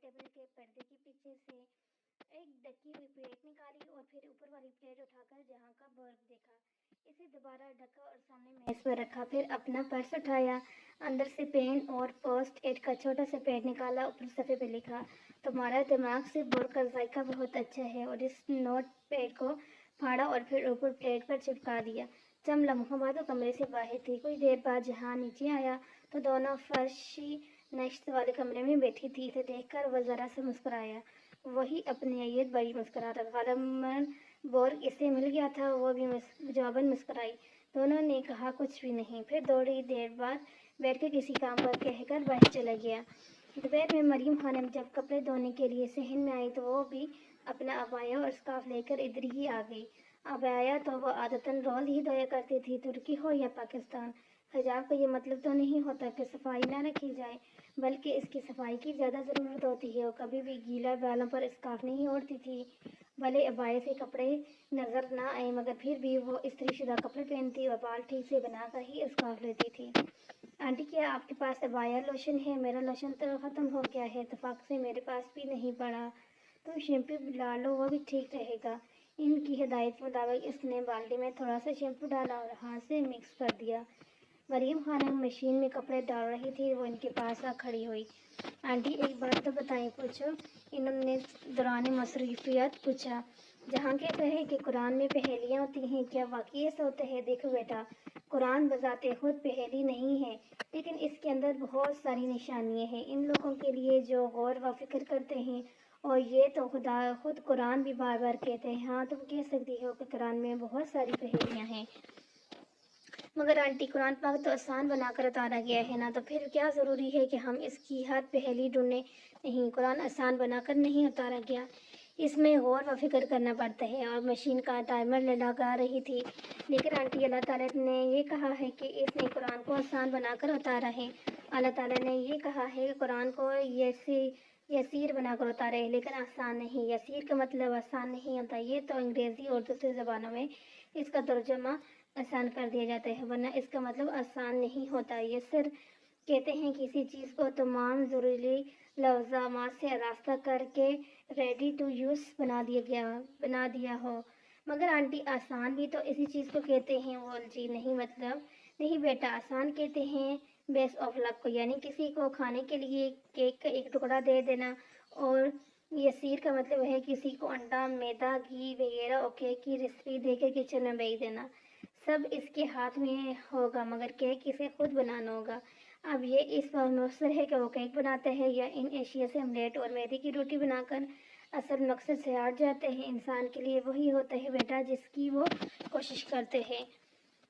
Table के पर्दे के पीछे से एक ढकी हुई प्लेट निकाली और फिर ऊपर वाली प्लेट उठाकर जहाँ का बर्फ देखा। इसे दोबारा ढका और सामने मेज पर रखा। फिर अपना पर्स उठाया, अंदर से पेन और पोस्ट इट का छोटा सा पैड निकाला। ऊपर सफ़े पे लिखा, तुम्हारा दिमाग से बोर का जायका बहुत अच्छा है, और इस नोट पैड को फाड़ा और फिर ऊपर प्लेट पर चिपका दिया। चंद लम्हों बाद वो कमरे से बाहर थी। कुछ देर बाद जहाँ नीचे आया तो दोनों फर्शी नश्त वाले कमरे में बैठी थी। इसे देखकर वह ज़रा सा मुस्कुराया। वही अपनी अय्यत बड़ी मुस्कुराता था। गालिबन बोर्ग इसे मिल गया था। वो भी जवाबन मुस्कुराई। दोनों ने कहा कुछ भी नहीं। फिर थोड़ी देर बाद बैठ कर किसी काम पर कहकर बाहर चला गया। दोपहर में मरियम खानम जब कपड़े धोने के लिए सहन में आई तो वो भी अपना अबाया और स्कार्फ लेकर इधर ही आ गई। अबाया तो वो आदतन रोज़ ही धोया करती थी, तुर्की हो या पाकिस्तान। हिजाब का ये मतलब तो नहीं होता कि सफाई ना रखी जाए, बल्कि इसकी सफाई की ज़्यादा ज़रूरत होती है। वो कभी भी गीला बालों पर स्कार्फ नहीं ओढ़ती थी। भले अबाया से कपड़े नज़र ना आए, मगर फिर भी वो इस्त्रीशुदा कपड़े पहनती और बाल ठीक से बनाकर ही स्कार्फ लेती थी। आंटी, क्या आपके पास अबाया लोशन है? मेरा लोशन तो ख़त्म हो गया है। इत्तेफाक से मेरे पास भी नहीं पड़ा। तुम शैम्पू ला लो, वो भी ठीक रहेगा। इनकी हिदायत के मुताबिक इसने बाल्टी में थोड़ा सा शैम्पू डाला और हाथ से मिक्स कर दिया। मरियम खानम मशीन में कपड़े डाल रही थी। वो इनके पास आ खड़ी हुई। आंटी, एक बात तो बताएं। पूछो, इन्होंने दौरान मसरूफियत पूछा। जहाँ कहते हैं कि कुरान में पहेलियाँ होती हैं, क्या वाकई ऐसा होता है? देखो बेटा, कुरान बजाते खुद पहेली नहीं है, लेकिन इसके अंदर बहुत सारी निशानियाँ हैं इन लोगों के लिए जो गौर व फिक्र करते हैं। और ये तो खुदा खुद कुरान भी बार बार कहते हैं। हाँ, तुम कह सकती हो कि कुरान में बहुत सारी पहेलियाँ हैं, मगर आंटी, कुरान पाक तो आसान बनाकर उतारा गया है ना, तो फिर क्या ज़रूरी है कि हम इसकी हर पहेली ढूंढें? नहीं, कुरान आसान बनाकर नहीं उतारा गया, इसमें गौर व फिक्र करना पड़ता है। और मशीन का टाइमर लगा रही थी। लेकिन आंटी, अल्लाह ताला ने ये कहा है कि इसने कुरान को आसान बनाकर उतारा है। अल्लाह ताला ने ये कहा है कि कुरान को यसीर बनाकर उतारा है, लेकिन आसान नहीं। यसीर का मतलब आसान नहीं होता। ये तो अंग्रेज़ी और दूसरी ज़बानों में इसका तर्जुमा आसान कर दिया जाता है, वरना इसका मतलब आसान नहीं होता। ये सिर्फ कहते हैं किसी चीज़ को तमाम ज़रूरी लफ्ज़ात से रास्ता करके रेडी टू यूज़ बना दिया हो। मगर आंटी, आसान भी तो इसी चीज़ को कहते हैं। वो जी नहीं, मतलब नहीं बेटा, आसान कहते हैं बेस्ट ऑफ लक को, यानी किसी को खाने के लिए केक का एक टुकड़ा दे देना। और यसीर का मतलब है किसी को अंडा, मैदा, घी वगैरह और केक की रेसिपी देकर किचन में भेज देना। सब इसके हाथ में होगा, मगर केक इसे खुद बनाना होगा। अब ये इस पर मुनहसर है कि वो केक बनाते हैं या इन एशिया से ऑमलेट और मैदे की रोटी बनाकर असल मकसद से हट जाते हैं। इंसान के लिए वही होता है बेटा जिसकी वो कोशिश करते हैं।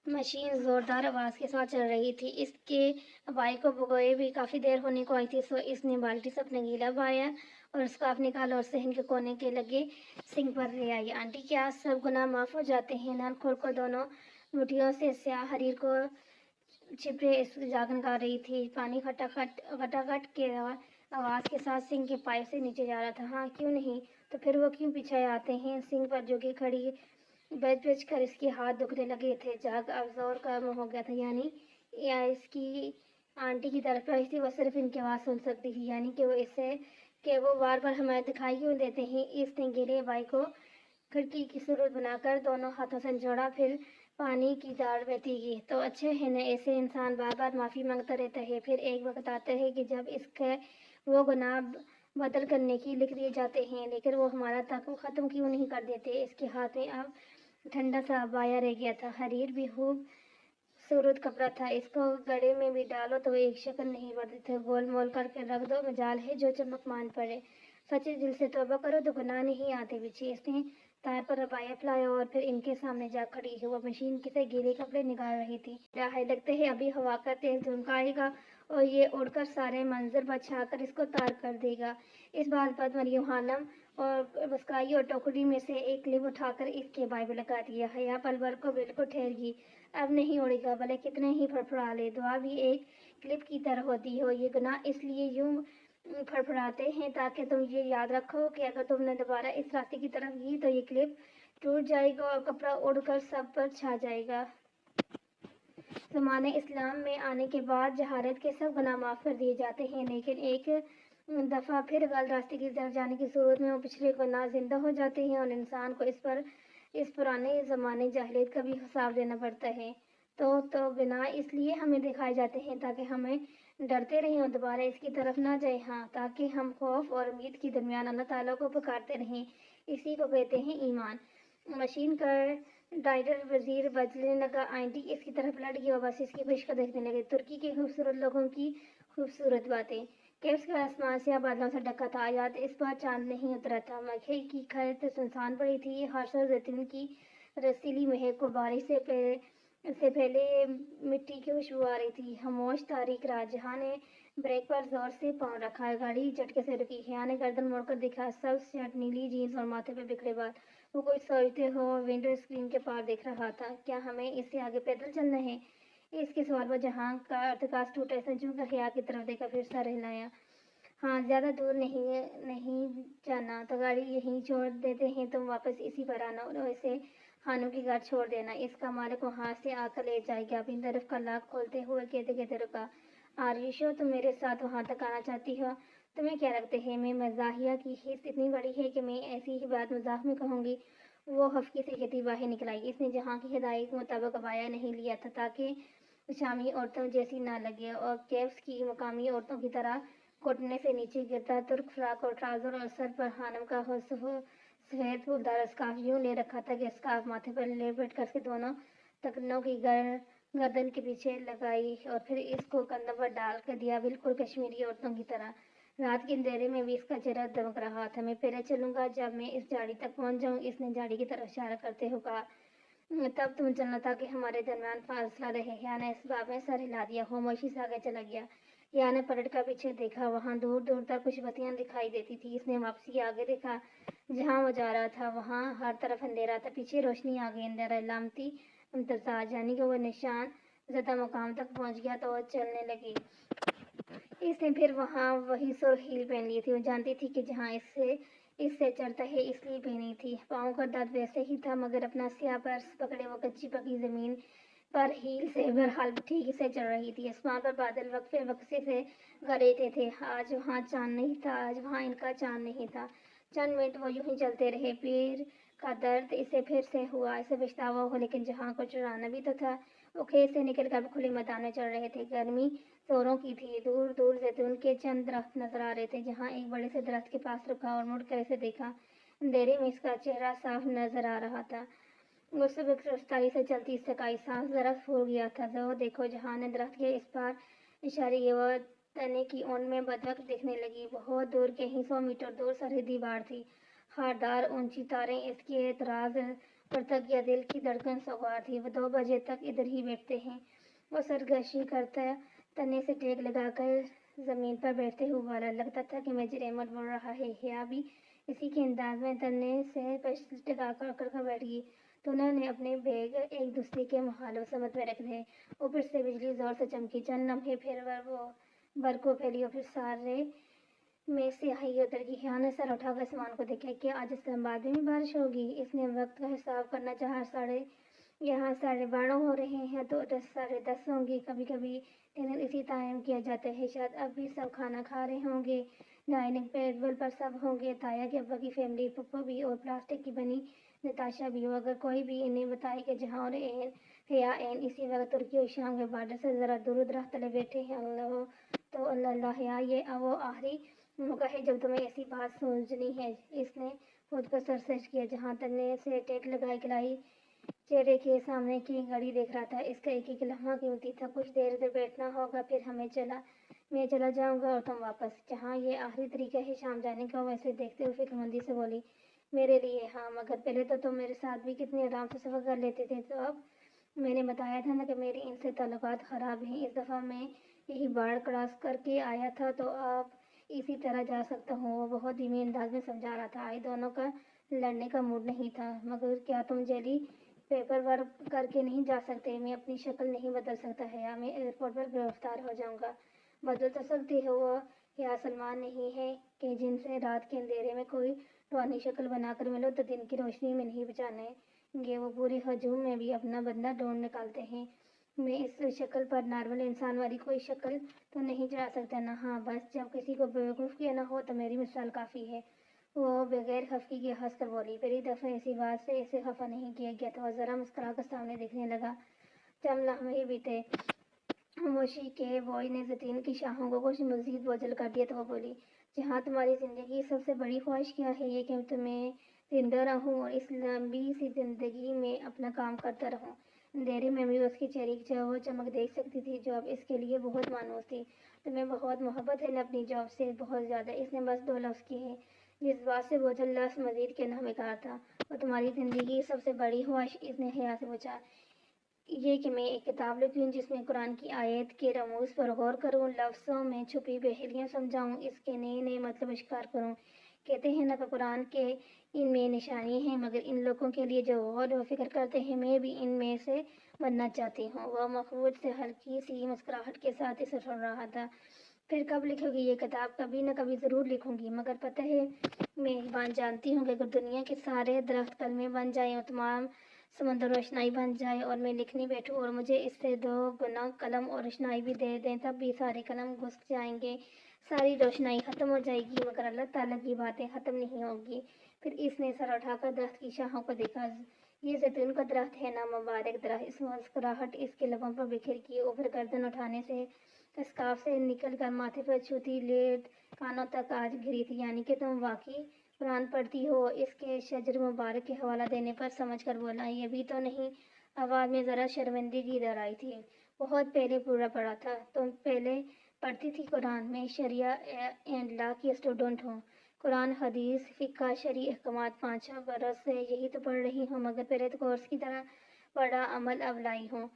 मशीन ज़ोरदार आवाज़ के साथ चल रही थी। इसके अबाई को भगोए भी काफ़ी देर होने को आई थी, सो इसने बाल्टी से अपना गीला बाया और स्कार्फ निकाला और सहन के कोने के लगे सिंक पर ले आई। आंटी, क्या सब गुनाह माफ़ हो जाते हैं? नल खोल कर दोनों मुठियों से स्याह हरीर को छिपे जागन गा रही थी। पानी खटाखट के आवाज़ के साथ सिंक के पाइप से नीचे जा रहा था। हाँ, क्यों नहीं, तो फिर वो क्यों पीछे आते हैं? सिंक पर जो कि खड़ी बज कर इसके हाथ दुखने लगे थे। जाग अब जोर कम हो गया था, यानी या इसकी आंटी की तरफ आई थी। वो सिर्फ इनकी आवाज़ सुन सकती थी, यानी कि वो बार बार हमें दिखाई क्यों देते हैं? इसने गिले भाई को खिड़की की सूरत बनाकर दोनों हाथों से जोड़ा, फिर पानी की दाढ़ बहती गई। तो अच्छे है न, ऐसे इंसान बार बार माफ़ी मांगता रहता है, फिर एक वक्त आता है कि जब इसके वो गुनाह बदल करने की लिख दिए जाते हैं, लेकिन वो हमारा तक ख़त्म क्यों नहीं कर देते? इसके हाथ में अब ठंडा सा अबाया रह गया था। हरीर भी खूब सूरत कपड़ा था। इसको गड़े में भी डालो तो एक शक्ल नहीं बढ़ती थे। गोल मोल करके रख दो, मजाल है जो चमक मान पड़े। सच्चे दिल से तौबा करो तो गुनाह नहीं आते। पीछे इसने तार पर अबाया फैलाया और फिर इनके सामने जा खड़ी हुई। वो मशीन से गीले कपड़े निकाल रही थी। है लगते है अभी हवा का तेज झोंका आएगा और ये उड़कर सारे मंजर बचाकर इसको तार कर देगा। इस बात पर मरियम खानम और मुस्काई और टोकरी में से एक क्लिप उठाकर इसके बाई में लगा दिया। हया पल भर को बिल्कुल ठहर गई। अब नहीं उड़ेगा, भले कितने ही फड़फड़ा ले। दुआ भी एक क्लिप की तरह होती हो। ये गुनाह इसलिए यूं फड़फड़ाते हैं ताकि तुम ये याद रखो कि अगर तुमने दोबारा इस रास्ते की तरफ की तो ये क्लिप टूट जाएगा और कपड़ा उड़कर सब पर छा जाएगा। ज़माने इस्लाम में आने के बाद जहारत के सब गुनाह माफ़ कर दिए जाते हैं, लेकिन एक दफ़ा फिर गलत रास्ते की तरफ जाने की सूरत में वो पिछले को नाजिंदा हो जाते हैं और इंसान को इस पुराने ज़माने जाहिलियत का भी हिसाब देना पड़ता है। तो बिना इसलिए हमें दिखाए जाते हैं ताकि हमें डरते रहें और दोबारा इसकी तरफ ना जाए। हाँ, ताकि हम खौफ और उम्मीद के दरमियान अल्लाह ताला को पुकारते रहें। इसी को कहते हैं ईमान। मशीन का डायरेक्टर वजीर बदलने लगा, आईटी इसकी तरफ लड़ गया और बस इसकी खुश को देखने लगे। तुर्की के खूबसूरत लोगों की खूबसूरत बातें। केव्स का आसमान से बादलों से ढका था। याद इस बार चांद नहीं उतरा था। मक्खी की खैर सुनसान पड़ी थी। हर्ष और जैतून की रसीली महक को बारिश से पहले मिट्टी की खुशबू आ रही थी। खामोश तारीख रात। जहाँ ने ब्रेक पर जोर से पाँव रखा। गाड़ी झटके से रुकी। हिया ने गर्दन मोड़कर देखा। सब शर्ट, नीली जीन्स और माथे पे बिखरे बाल। वो कुछ सोचते हो विंडो स्क्रीन के पार देख रहा था। क्या हमें इससे आगे पैदल चलना है? इसके सवाल पर जहाँ का अर्धकाश टूटा, इसने झुककर हिया की तरफ देखा, फिर सर हिलाया। हाँ, ज़्यादा दूर नहीं जाना, तो गाड़ी यहीं छोड़ देते हैं, तुम वापस इसी पर आना और वैसे खानों की गाड़ छोड़ देना। इसका मालिक वहाँ से आकर ले जाएगा। अपनी तरफ का लाक खोलते हुए कहते कहते रुका। आरुषो, तुम मेरे साथ वहाँ तक आना चाहती हो? तुम्हें क्या लगता है मैं मज़ाहिया की हिस्स इतनी बड़ी है कि मैं ऐसी ही बात मजाक में कहूँगी? वो हफ्की से कहती बाहर निकल आई। इसने जहाँ की हिदायत के मुताबिक अबाया नहीं लिया था ताकि शामी औरतों जैसी ना लगे और केव्स की मकामी औरतों की तरह घुटने से नीचे गिरता तुर्क फ्राक और ट्राउजर और सर पर हानम का सफेद फूलदार स्कार्फ यूं ले रखा था कि स्कार्फ माथे पर लेपेट कर के दोनों तकनों की गर्दन के पीछे लगाई और फिर इसको कंधों पर डाल कर दिया, बिल्कुल कश्मीरी औरतों की तरह। रात के अंधेरे में भी इसका चेहरा दमक रहा था। मैं पहले चलूंगा जब मैं इस झाड़ी तक पहुंच जाऊं, इसने झाड़ी की तरफ इशारा करते हुए कहा। तब तुम चलना ताकि हमारे दरमियान फासला रहे। या ने इस बात में सर हिला दिया। खामोशी से आगे चला गया। या ने पलट कर पीछे देखा। वहां दूर दूर तक कुछ बत्तियां दिखाई देती थी। इसने वापसी आगे देखा। जहां वो जा रहा था वहां हर तरफ अंधेरा था। पीछे रोशनी आ गई। अंधेरा लामती इम्तजाज, यानी कि वो निशान ज़दा मुकाम तक पहुंच गया तो वो चलने लगी। इसने फिर वहाँ वही सुर हील पहन ली थी। वो जानती थी कि जहाँ इससे चढ़ता है इसलिए पहनी थी। पाँव का दर्द वैसे ही था मगर अपना स्याह पर्स पकड़े वो कच्ची पकी जमीन पर हील से बहरहाल ठीक से चढ़ रही थी। आसमान पर बादल वक्फे वक्फे से गरजते थे। आज वहाँ चांद नहीं था, आज वहाँ इनका चांद नहीं था। चंद मिनट वो यूं ही चलते रहे। पैर का दर्द इसे फिर से हुआ। इसे पछतावा हो, लेकिन जहाँ को चढ़ाना भी तो था। वो खेत से निकलकर खुले मैदान में चढ़ रहे थे। गर्मी जोरों की थी। दूर दूर जैतून के चंद दरख्त नजर आ रहे थे। जहाँ एक बड़े से दरख्त के पास रुका और मुड़ कर इसे देखा। अंधेरे में इसका चेहरा साफ नजर आ रहा था। वो सब रफ्तारी से चलती सकाई सांस दरख्त फूल गया था। जो देखो, जहाँ ने दरख्त के इस पार इशारे किए, वो तने की ऊन में बदबक दिखने लगी। बहुत दूर, कहीं 100 मीटर दूर सरहदी बाढ़ थी। हारदार ऊंची तारें इसके एतराज पर तक या दिल की धड़कन सवार थी। वो 2 बजे तक इधर ही बैठते हैं। वो सरगशी करता तने से टेक लगाकर जमीन पर बैठते हुए बोला। लगता था कि मेजर अहमद बोल रहा है। या भी इसी के अंदाज में तने से टिकाकर कर बैठ गई। दोनों ने अपने बैग एक दूसरे के मुहालों समझ में रख दिए। ऊपर से बिजली जोर से चमकी। चंद लम्हे फिर बरको फैली और फिर सारे में स्याही उतर गई। हिया ने सर उठाकर आसमान को देखा। क्या आज इस्लामाबाद में भी बारिश होगी? इसने वक्त का हिसाब करना चाहा। यहाँ 12:30 हो रहे हैं तो 10 10:30 होंगी। कभी कभी डिनर इसी टाइम किया जाता है। शायद अब भी सब खाना खा रहे होंगे। डाइनिंग टेबल पर सब होंगे। ताया के अब्बा की फैमिली, पप्पा भी और प्लास्टिक की बनी नताशा भी हो। अगर कोई भी इन्हें बताए कि जहाँ और हिया इसी वक्त तुर्की और शाम के बॉर्डर से ज़रा दूर दरख्त तले बैठे हैं, अल्लाह तो अल्लाह हिया, ये वो आखिरी मौका है जब तुम्हें ऐसी बात सोचनी है। इसने खुद को सरसर्च किया। जहाँ तन्ने से टेक लगाई खिलाई चेहरे के सामने की घड़ी देख रहा था। इसका एक एक लम्हा कीमती था। कुछ देर इधर बैठना होगा, फिर मैं चला जाऊंगा और तुम वापस। जहाँ ये आखिरी तरीका है शाम जाने का। वैसे देखते हुए फिक्रमंदी से बोली, मेरे लिए हाँ, मगर पहले तो तुम मेरे साथ भी कितने आराम से सफ़र कर लेते थे। तो अब मैंने बताया था ना कि मेरे इनसे ताल्लुकात ख़राब हैं। इस दफ़ा मैं यही बाढ़ क्रॉस करके आया था तो अब इसी तरह जा सकता हूँ। वो बहुत धीमे अंदाज में समझा रहा था। आई दोनों का लड़ने का मूड नहीं था। मगर क्या तुम जेली पेपर वर्क करके नहीं जा सकते? मैं अपनी शक्ल नहीं बदल सकता है या मैं एयरपोर्ट पर गिरफ्तार हो जाऊंगा। बदल तो सकती है वो। या सलमान नहीं है कि जिनसे रात के अंधेरे में कोई पुरानी शक्ल बनाकर मिलो तो दिन की रोशनी में नहीं बचाने गे। वो पूरे हजूम में भी अपना बंदा ढूंढ निकालते हैं। میں اس شکل پر نارمل انسان والی کوئی شکل تو نہیں چڑھا سکتا نا۔ ہاں بس جب کسی کو بیوقوف کیا نہ ہو تو میری مثال کافی ہے۔ وہ بغیر خفگی کے ہنس کر بولی۔ پہلی دفعہ اسی بات سے اسے خفا نہیں کیا گیا تو وہ ذرا مسکرا کر سامنے دیکھنے لگا۔ چند لمحے بیتے، خاموشی کے بوئے نے زیتون کی شاخوں کو کچھ مزید بوجھل کر دیا تو وہ بولی، جہاں تمہاری زندگی کی سب سے بڑی خواہش کیا ہے یہ کہ تمہیں زندہ رہوں اور اس لمبی سی زندگی میں اپنا کام کرتا رہوں۔ اندھیرے میں بھی اس کے چہرے کی وہ چمک دیکھ سکتی تھی جو اب اس کے لیے بہت مانوس تھی۔ تمہیں بہت محبت ہے اپنی جاب سے، بہت زیادہ۔ اس نے بس 2 لفظ کہے۔ جس بات سے بوجھل لفظ مزید کہنا بیکار تھا۔ اور تمہاری زندگی کی سب سے بڑی خواہش؟ اس نے حیا سے پوچھا۔ یہ کہ میں ایک کتاب لکھوں جس میں قرآن کی آیت کے رموز پر غور کروں، لفظوں میں چھپی پہیلیاں سمجھاؤں، اس کے نئے نئے مطلب اشکار کروں۔ کہتے ہیں نا کہ قرآن کے ان میں نشانی ہیں، مگر ان لوگوں کے لیے جو غور و فکر کرتے ہیں، میں بھی ان میں سے بننا چاہتی ہوں۔ وہ مخبول سے ہلکی سی مسکراہٹ کے ساتھ اسے سن رہا تھا۔ پھر کب لکھو گی یہ کتاب؟ کبھی نہ کبھی ضرور لکھوں گی، مگر پتہ ہے میں ایک بات جانتی ہوں کہ اگر دنیا کے سارے درخت کلمے بن جائیں اور تمام سمندر روشنائی بن جائے اور میں لکھنے بیٹھوں اور مجھے اس سے 2 گنا قلم اور روشنائی بھی دے دیں، تب بھی سارے قلم گھس جائیں گے، ساری روشنائی ختم ہو جائے گی، مگر اللہ تعالیٰ کی باتیں ختم نہیں ہوگی۔ پھر اس نے سر اٹھا کر درخت کی شاخوں کو دیکھا۔ یہ زیتون کا درخت ہے نا، مبارک درخت۔ اس مسکراہٹ اس کے لبوں پر بکھر کی اوپر گردن اٹھانے سے اسکارف سے نکل کر ماتھے پر چھوتی لیٹ کانوں تک آج گری تھی۔ یعنی کہ تم واقعی قرآن پڑھتی ہو؟ اس کے شجر مبارک کے حوالہ دینے پر سمجھ کر بولا۔ یہ بھی تو نہیں۔ آواز میں ذرا شرمندگی در آئی تھی۔ بہت پہلے پورا پڑھا تھا۔ تم پہلے پڑھتی تھی قرآن؟ میں شریعہ اینڈ لا کی اسٹوڈنٹ ہوں۔ قرآن، حدیث، فقہ، شرعی احکامات 5 برس سے یہی تو پڑھ رہی ہوں، مگر پہلے تو کورس کی طرح پڑھا، عمل اب لائی ہوں۔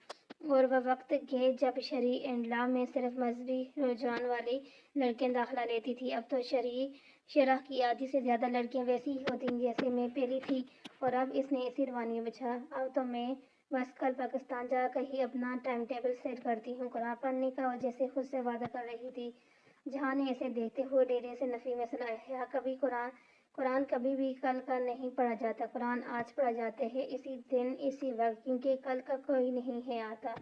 اور وہ وقت کہ جب شرعی اینڈ لا میں صرف مذہبی رجحان والی لڑکیاں داخلہ لیتی تھیں، اب تو شرح کی آدھی سے زیادہ لڑکیاں ویسی ہی ہوتی ہیں جیسے میں پہلی تھی۔ اور اب اس نے اسی روانی بچھا۔ اب تو میں بس کل پاکستان جا کر ہی اپنا ٹائم ٹیبل سیٹ کرتی ہوں قرآن پڑھنے کا، اور جیسے خود سے وعدہ کر رہی تھی۔ جہاں نے اسے دیکھتے ہوئے ڈیرے سے نفی میں صلاح، کبھی قرآن کبھی بھی کل کا نہیں پڑھا جاتا، قرآن آج پڑھا جاتا ہے، اسی دن اسی وقت، کیونکہ کل کا کوئی نہیں ہے آتا۔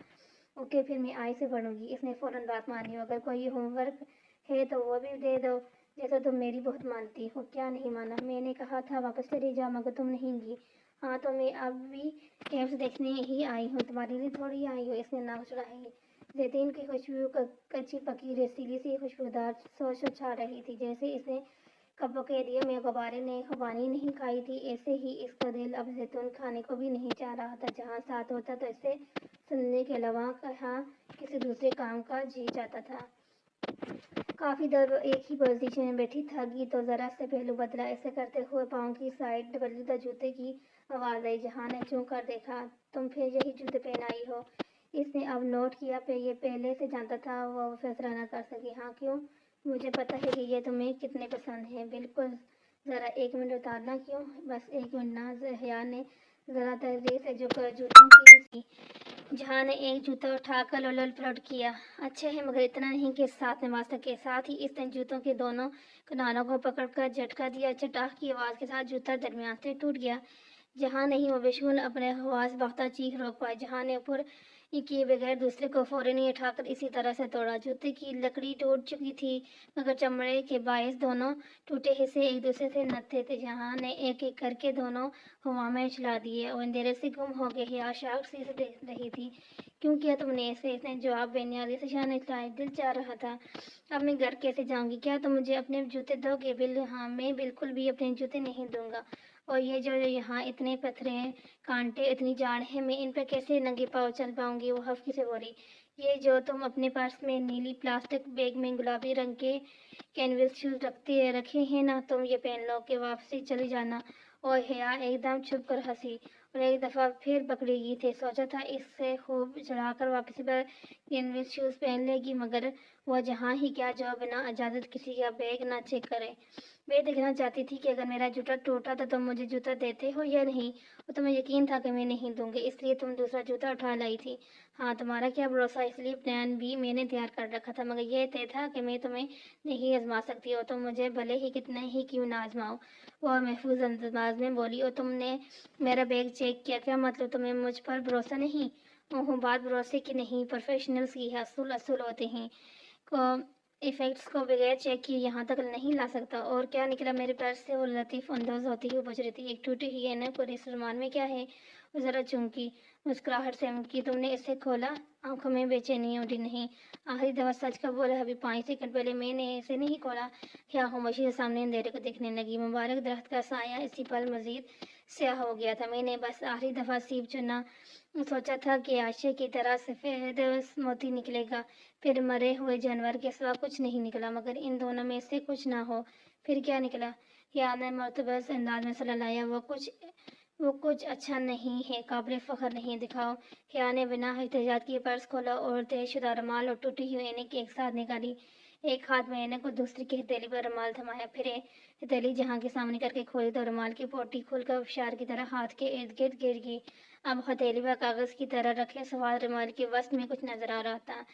اوکے، پھر میں آج سے پڑھوں گی۔ اس نے فوراً بات مانی۔ اگر کوئی ہوم ورک ہے تو وہ بھی دے دو، جیسا تم میری بہت مانتی ہو۔ کیا نہیں مانا؟ میں نے کہا تھا واپس چلی جاؤ، مگر تم نہیں گئی۔ ہاں تو میں اب بھی کیمپس دیکھنے ہی آئی ہوں، تمہارے لیے تھوڑی آئی ہوں۔ اس نے ناک چڑھائی۔ زیتون کی خوشبو کچی پکی رسیلی سی خوشبودار سوچ چھا رہی تھی۔ جیسے اس نے کبوں کے دیا میں غبارے نے خوبانی نہیں کھائی تھی، ایسے ہی اس کا دل اب زیتون کھانے کو بھی نہیں چاہ رہا تھا۔ جہاں ساتھ ہوتا تو اسے سننے کے علاوہ کہاں کسی دوسرے کام کا جی چاہتا تھا۔ کافی دیر وہ ایک ہی پوزیشن میں بیٹھی تھکی تو ذرا سے پہلو بدلا۔ ایسے کرتے ہوئے پاؤں کی سائیڈ بلدہ جوتے کی آواز آئی۔ جہاں نے چونک کر دیکھا۔ تم پھر یہی جوتے پہن آئی ہو؟ اس نے اب نوٹ کیا۔ یہ پہلے سے جانتا تھا۔ وہ فیصلہ نہ کر سکی۔ ہاں کیوں؟ مجھے پتہ ہے کہ یہ تمہیں کتنے پسند ہیں۔ بالکل، ذرا 1 منٹ اتارنا۔ کیوں؟ بس 1 منٹ نا۔ حیا نے ذرا تدریج سے جھک کر جوتوں کی جہاں نے ایک جوتا اٹھا کر الٹ پلٹ کیا۔ اچھا ہے، مگر اتنا نہیں کہ ساتھ نماز سکے۔ ساتھ ہی اس نے جوتوں کے دونوں کناروں کو پکڑ کر جھٹکا دیا۔ چٹاخ کی آواز کے ساتھ جوتا درمیان سے ٹوٹ گیا۔ جہاں نہیں وہ بشمول اپنے حواس باختہ چیخ روک پائی۔ جہاں نے اوپر کیے بغیر دوسرے کو فوراً ہی اٹھا کر اسی طرح سے توڑا۔ جوتے کی لکڑی ٹوٹ چکی تھی، مگر چمڑے کے باعث دونوں ٹوٹے حصے ایک دوسرے سے نہ تھے۔ جہاں نے ایک ایک کر کے دونوں ہوا میں اچھلا دیے اور اندھیرے سے گم ہو گئے۔ حیا شاک سی دیکھ رہی تھی۔ کیوں کیا تم نے ایسے؟ اس نے جواب بے نیازی سے شاہ نچلائے۔ دل چاہ رہا تھا۔ اب میں گھر کیسے جاؤں گی؟ کیا تم مجھے اپنے جوتے دو گے؟ ہاں، میں بالکل بھی اپنے جوتے نہیں دوں گا۔ اور یہ جو یہاں اتنے پتھرے کانٹے، اتنی جاڑ ہے، میں ان پر کیسے ننگے پاؤں چل پاؤں گی؟ وہ ہفکی سے بولی۔ یہ جو تم اپنے پرس میں نیلی پلاسٹک بیگ میں گلابی رنگ کے کینوس شوز رکھے ہیں نا، تم یہ پہن لو کہ واپسی چلی جانا۔ اور حیا ایک دم چھپ کر ہنسی اور ایک دفعہ پھر پکڑی گئی تھی۔ سوچا تھا اس سے خوب چڑھا کر واپسی پر کینوس شوز پہن لے گی، مگر وہ جہاں ہی کیا جو بنا اجازت کسی کا بیگ نہ چیک کرے۔ میں دیکھنا چاہتی تھی کہ اگر میرا جوتا ٹوٹا تو تم مجھے جوتا دیتے ہو یا نہیں، اور تمہیں یقین تھا کہ میں نہیں دوں گی، اس لیے تم دوسرا جوتا اٹھا لائی تھی۔ ہاں، تمہارا کیا بھروسہ، اس لیے پلان بھی میں نے تیار کر رکھا تھا، مگر یہ طے تھا کہ میں تمہیں نہیں آزما سکتی، اور تم مجھے بھلے ہی کتنا ہی کیوں نہ آزماؤ۔ وہ محفوظ انداز میں بولی۔ اور تم نے میرا بیگ چیک کیا؟ کیا مطلب؟ تمہیں مجھ پر بھروسہ نہیں؟ हूँ, बात भरोसे की नहीं, प्रोफेशनल्स की है, असूल होते हैं को इफ़ेक्ट्स को बगैर चेक किए यहाँ तक नहीं ला सकता। और क्या निकला मेरे पैर से, वो लतीफ़ अंदाज़ होती हुई पूछ रही थी। एक टूटी हुई ऐनक और इस रुमाल में क्या है? वो ज़रा चौंकी, मुस्कुराहट से की तुमने इसे खोला? आंखों में बेचैनी उठी। नहीं, आखिरी दफ़ा सच का बोला, अभी 5 सेकंड पहले मैंने इसे नहीं खोला। क्या खामोशी से सामने अंधेरे को देखने लगी। मुबारक दरख्त का साया इसी पल मज़ीद स्याह हो गया था। मैंने बस आखिरी दफ़ा सीब चुना, सोचा था कि आशे की तरह सफ़ेद मोती निकलेगा, फिर मरे हुए जानवर के सिवा कुछ नहीं निकला। मगर इन दोनों में से कुछ ना हो, फिर क्या निकला? या ने मुतबस अंदाज में सलाया, वो कुछ अच्छा नहीं है, काबिल फ़ख्र नहीं। दिखाओ। या ने बिना एहतियात किए पर्स खोला और तयशुदा रुमाल और टूटी हुई ऐनक एक साथ निकाली। एक हाथ में ऐनक और दूसरी की हथेली पर रुमाल थमाया, फिर हथेली जहाँ के सामने करके खोली तो रुमाल की पोटी खुलकर अबशार की तरह हाथ के इर्द गिर्द गिर गई। अब हथेली पर कागज की तरह रखे सवाल रुमाल के वस्त में कुछ नजर आ रहा था।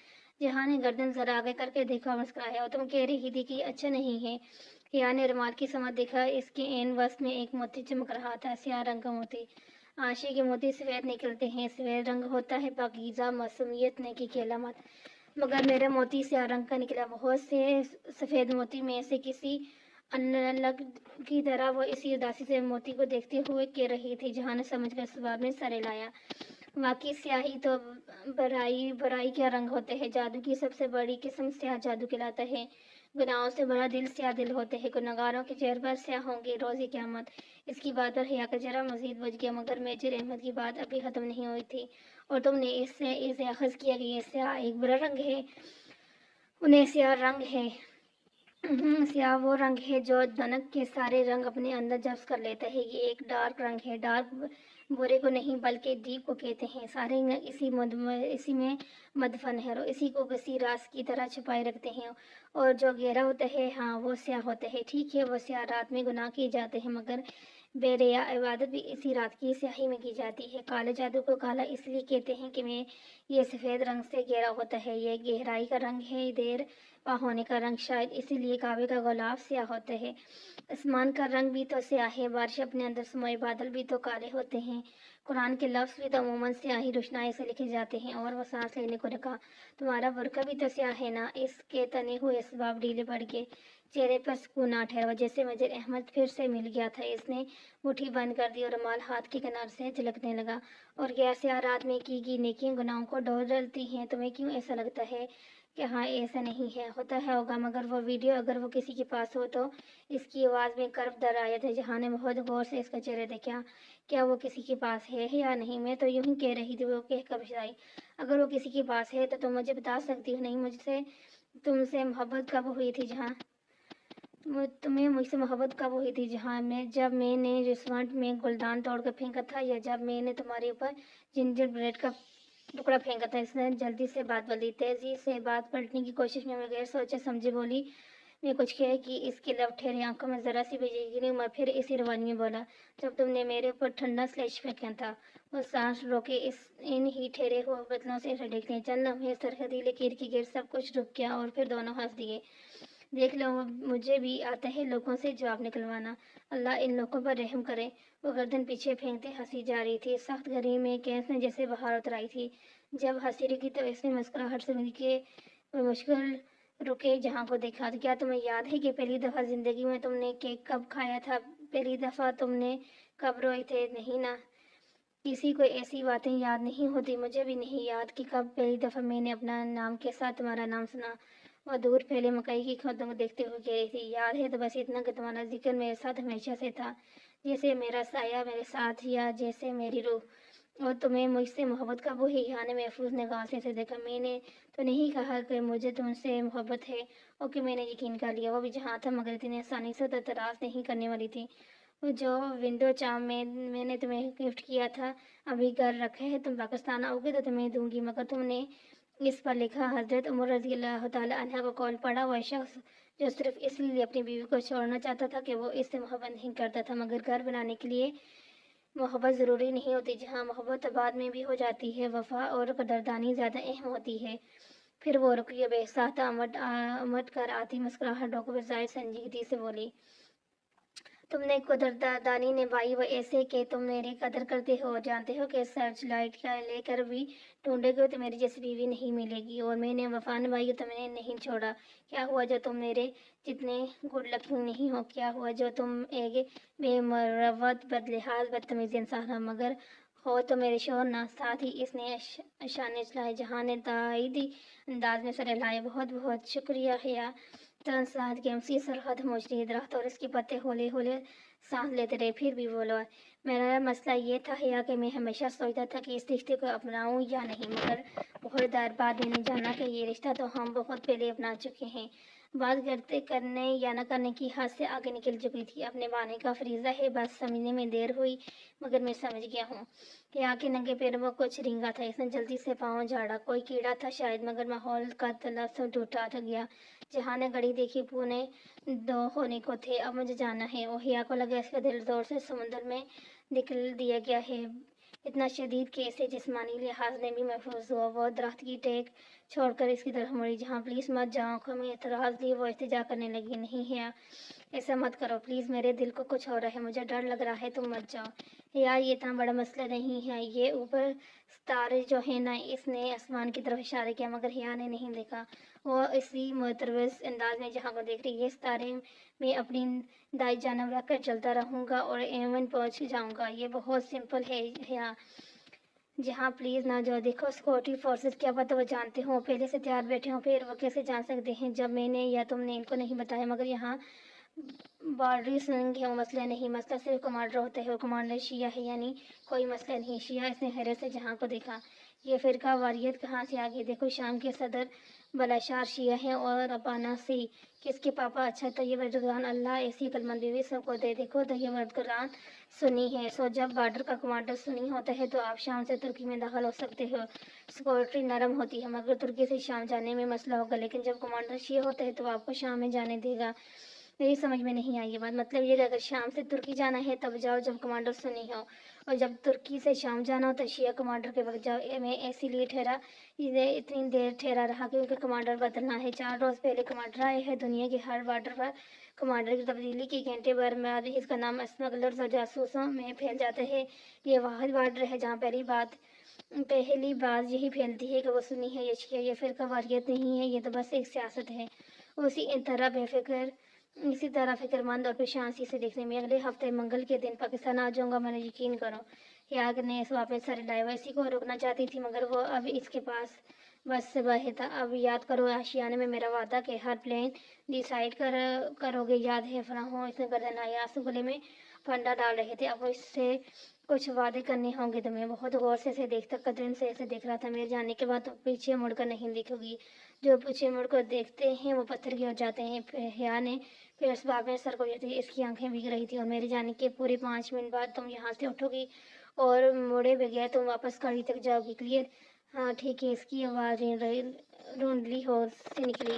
जहाँ ने गर्दन जरा आगे करके देखा और मुस्कुराया। और तुम कह रही थी कि अच्छा नहीं है? या ने रुमाल की समझ देखा, इसके एन वस्त में एक मोती चमक रहा था, स्याह रंग का मोती। आशी के मोती सफ़ेद निकलते हैं, सफ़ेद रंग होता है पाकीज़ा, मासूमियत, नेकी की अलामत। मगर मेरा मोती स्याह रंग का निकला। बहुत से सफ़ेद मोती में से किसी अनलग की तरह वो इसी उदासी से मोती को देखते हुए कह रही थी। जहाँ ने समझ कर सवाब में सर हिलाया। वाकई स्याही तो बुराई का रंग होते हैं। जादू की सबसे बड़ी किस्म स्याह जादू कहलाता है। गुनाहों से बड़ा दिल स्याह दिल होते हैं। गुनहगारों के चेहरे पर स्याह होंगे रोज़ी क़यामत। इसकी बात पर हया का जरा मजीद बच गया, मगर मेजर अहमद की बात अभी ख़त्म नहीं हुई थी। और तुमने इसे अखज़ किया कि ये स्याह एक बुरा रंग है? उन्हें स्याह रंग है। स्याह वो रंग है जो धनक के सारे रंग अपने अंदर जब्स कर लेता है। ये एक डार्क रंग है। डार्क बुरे को नहीं बल्कि डीप को कहते हैं। सारे रंग इसी में मदफन है और इसी को किसी राज की तरह छुपाए रखते हैं। और जो गहरा होता है, हाँ, वो स्याह होता है। ठीक है, वो स्याह रात में गुनाह किए जाते हैं, मगर बेरिया इबादत भी इसी रात की स्याही में की जाती है। काले जादू को काला इसलिए कहते हैं कि मैं ये सफ़ेद रंग से गहरा होता है। ये गहराई का रंग है, देर पा होने का रंग। शायद इसीलिए काबे का गुलाब स्याह होता है। आसमान का रंग भी तो स्याह है। बारिश अपने अंदर समाये बादल भी तो काले होते हैं। कुरान के लफ्ज़ भी तो अमूमन स्याही रोशनाई से लिखे जाते हैं। और वो सांस लेने को रखा। तुम्हारा बुरका भी तो स्याह है ना? इसके तने हुए असबाब ढीले पड़ गए। चेहरे पर सुकून आ ठहरा। जैसे मेजर अहमद फिर से मिल गया था। इसने मुट्ठी बंद कर दी और रुमाल हाथ के किनारे से झलकने लगा। और क्या स्याह रात में की नेकियां गुनाहों को डलती हैं? तुम्हें क्यों ऐसा लगता है कि हाँ, ऐसा नहीं है? होता है होगा, मगर वो वीडियो अगर वो किसी के पास हो तो? इसकी आवाज़ में कर्व दर आया था। जहाँ ने बहुत गौर से इसका चेहरा देखा। क्या वो किसी के पास है या नहीं? मैं तो यूं ही कह रही थी, वो कह कर बचाई। अगर वो किसी के पास है तो तुम मुझे बता सकती हो। नहीं, तुमसे मोहब्बत कब हुई थी? तुम्हें मुझसे मोहब्बत कब हुई थी? जब मैंने रेस्टोरेंट में गुलदान तोड़ कर फेंका था, या जब मैंने तुम्हारे ऊपर जिंजर ब्रेड का टुकड़ा फेंका था? इसने जल्दी से बात बदली। तेजी से बात पलटने की कोशिश में बगैर सोचे समझे बोली। मैं कुछ कह कि इसके लब ठहरी आंखों में जरा सी बेचैनी मैं फिर इसी रवानी में बोला, जब तुमने मेरे ऊपर ठंडा स्लेज फेंका था। वो सांस रोके इन ही ठहरे हुए बदलों से देखने चंद लम्हे सरहदी लकीर की गिर सब कुछ रुक गया और फिर दोनों हंस दिए। देख लो, मुझे भी आता है लोगों से जवाब निकलवाना। अल्लाह इन लोगों पर रहम करे। वो गर्दन पीछे फेंकते हंसी जा रही थी। सख्त गर्मी में कैस ने जैसे बाहर उतर आई थी। जब हंसी रुकी तो ऐसे मुस्कुराहट से मिलके मुश्किल रुके जहाँ को देखा। तो क्या तुम्हें याद है कि पहली दफ़ा ज़िंदगी में तुमने केक कब खाया था? पहली दफ़ा तुमने कब रोए थे? नहीं ना? किसी को ऐसी बातें याद नहीं होती। मुझे भी नहीं याद कि कब पहली दफ़ा मैंने अपना नाम के साथ तुम्हारा नाम सुना। वह दूर फैले मकई की खेतों को देखते हुए कह रही थी, याद है तो बस इतना कि तुम्हारा जिक्र मेरे साथ हमेशा से था, जैसे मेरा साया मेरे साथ, या जैसे मेरी रूह। और तुम्हें मुझसे मोहब्बत कब हुई? यहाँ ने महफूज निगाह से देखा। मैंने तो नहीं कहा कि मुझे तुमसे मोहब्बत है और कि मैंने यकीन कर लिया। वो भी जहाँ था, मगर इतनी आसानी से तो तराश नहीं करने वाली थी। वो जो विंडो चार्म मैंने तुम्हें गिफ्ट किया था, अभी घर रखा है। तुम पाकिस्तान आओगे तो तुम्हें दूंगी। मगर तुमने इस पर लिखा हज़रत उमर रज़ी अल्लाह तआला अन्हा का कौल पढ़ा। वह शख्स जो सिर्फ इसलिए अपनी बीवी को छोड़ना चाहता था कि वो इससे मोहब्बत नहीं करता था। मगर घर बनाने के लिए मोहब्बत ज़रूरी नहीं होती। जहाँ मोहब्बत बाद में भी हो जाती है, वफ़ा और कदरदानी ज़्यादा अहम होती है। फिर वो रुकी, बेसाख्ता उमट कर आती मुस्कुराहटों को बजाय संजीदगी से बोली, تم نے قدردانی نبھائی وہ ایسے کہ تم میری قدر کرتے ہو، جانتے ہو کہ سرچ لائٹ کا لے کر بھی ڈھونڈے گے تو میری جیسی بیوی نہیں ملے گی، اور میں نے وفا نبھائی تم نے نہیں چھوڑا۔ کیا ہوا جو تم میرے جتنے گڈ لکنگ نہیں ہو؟ کیا ہوا جو تم ایک بے مروت، بدلحاظ، بدتمیز انسان ہو؟ مگر ہو تو میرے شوہر نہ۔ ساتھ ہی اس نے اشانے چلائے۔ جہاں نے تائیدی انداز میں سر ہلائے۔ بہت بہت شکریہ حیا۔ ترنت ساتھ کے امسی سرحد موجودی درخت اور اس کے پتے ہولے ہولے سانس لیتے رہے۔ پھر بھی بولو۔ میرا مسئلہ یہ تھا حیا کہ میں ہمیشہ سوچتا تھا کہ اس رشتے کو اپناؤں یا نہیں، مگر بہت دیر بعد میں نے جانا کہ یہ رشتہ تو ہم بہت پہلے اپنا چکے ہیں۔ بات کرنے یا نہ کرنے کی حد سے آگے نکل چکی تھی۔ اپنے بانے کا فریضہ ہے، بس سمجھنے میں دیر ہوئی، مگر میں سمجھ گیا ہوں۔ حیا کے ننگے پیروں میں کچھ رینگا تھا۔ اس نے جلدی سے پاؤں جھاڑا۔ کوئی کیڑا تھا شاید، مگر ماحول کا تلفظ ٹوٹا گیا۔ جہاں نے گھڑی دیکھی 2:45 ہونے کو تھے۔ اب مجھے جانا ہے۔ اور حیا کو لگا اس کا دل زور سے سمندر میں دھکیل دیا گیا ہے، اتنا شدید کہ اسے جسمانی لحاظ سے بھی محفوظ ہوا۔ وہ درخت کی ٹیک چھوڑ کر اس کی طرف مڑی۔ جہاں پلیز مت جاؤ۔ آنکھوں میں اعتراض لیے وہ التجا کرنے لگی۔ نہیں حیا، ایسا مت کرو پلیز، میرے دل کو کچھ ہو رہا ہے، مجھے ڈر لگ رہا ہے، تم مت جاؤ۔ حیا، یہ اتنا بڑا مسئلہ نہیں ہے، یہ اوپر ستارے جو ہیں نا۔ اس نے آسمان کی طرف اشارہ کیا، مگر حیا نے نہیں دیکھا۔ وہ اسی متروز انداز میں جہاں کو دیکھ رہی۔ یہ ستارے میں اپنی دائیں جانب رکھ کر چلتا رہوں گا اور ایون پہنچ جاؤں گا۔ یہ بہت سمپل ہے حیا۔ جہاں پلیز نہ جاؤ۔ دیکھو سیکورٹی فورسز، کیا پتہ وہ جانتے ہوں، پہلے سے تیار بیٹھے ہوں۔ پھر وہ کیسے جان سکتے ہیں جب میں نے یا تم نے ان کو نہیں بتایا؟ مگر یہاں بارڈری سنگ ہے، وہ مسئلہ نہیں، مسئلہ صرف کمانڈر ہوتا ہے، وہ کمانڈر شیعہ ہے، یعنی کوئی مسئلہ نہیں۔ شیعہ؟ اس نے حیرت سے جہاں کو دیکھا۔ یہ فرقہ واریت کہاں سے آ گئی؟ دیکھو شام کے صدر بلاشار شیعہ ہیں اور ابانا سی کس کے پاپا؟ اچھا طیب اردگان، اللہ ایسی عقلمند بیوی سب کو دے۔ دیکھو طیب اردگان سنی ہے، سو جب بارڈر کا کمانڈر سنی ہوتا ہے تو آپ شام سے ترکی میں داخل ہو سکتے ہو، سیکورٹی نرم ہوتی ہے، مگر ترکی سے شام جانے میں مسئلہ ہوگا۔ لیکن جب کمانڈر شیعہ ہوتا ہے تو آپ کو شام میں جانے دے گا۔ میری سمجھ میں نہیں آئی یہ بات۔ مطلب یہ کہ اگر شام سے ترکی جانا ہے تب جاؤ جب کمانڈر سنی ہو، اور جب ترکی سے شام جانا ہو تو شیعہ کمانڈر کے وقت جاؤ۔ میں اسی لیے اتنی دیر ٹھہرا رہا کیونکہ کمانڈر بدلنا ہے۔ 4 روز پہلے کمانڈر آئے ہیں۔ دنیا کے ہر بارڈر پر کمانڈر کی تبدیلی کی گھنٹے بھر بعد اس کا نام اسمگلرز اور جاسوسوں میں پھیل جاتا ہے۔ یہ واحد بارڈر ہے جہاں پہلی بات یہی پھیلتی ہے کہ وہ سنی ہے یا شیعہ۔ یہ فرقہ واریت نہیں ہے، یہ تو بس ایک سیاست ہے۔ اسی طرح فکر مند اور پریشان سے دیکھنے میں اگلے ہفتے منگل کے دن پاکستان آ جاؤں گا، میں نے یقین کرو۔ حیا نے اس واپس سر ہلائے۔ وہ اسی کو روکنا چاہتی تھی، مگر وہ اب اس کے پاس بس صبح تھا۔ اب یاد کرو آشیانے میں میرا وعدہ کہ ہر پلان ڈیسائیڈ کرو گے، یاد ہے؟ فراہم اس نے گردن ہلائی۔ آنسو گلے میں پھندا ڈال رہے تھے۔ اب اس سے کچھ وعدے کرنے ہوں گے تمہیں۔ بہت غور سے اسے دیکھتا قدرن سے اسے دیکھ رہا تھا۔ میرے جانے کے بعد تم پیچھے مڑ کر نہیں دیکھو گی، جو پیچھے مڑ کر دیکھتے ہیں وہ پتھر کے ہو جاتے ہیں۔ حیا نے پھر اس باب میں سر کو اس کی آنکھیں بھیگ رہی تھی۔ اور میرے جانے کے پورے 5 منٹ بعد تم یہاں سے اٹھو گی اور مڑے بغیر تم واپس گاڑی تک جاؤ گی، کلیئر؟ ہاں ٹھیک ہے۔ اس کی آواز رونڈلی ہو سے نکلی۔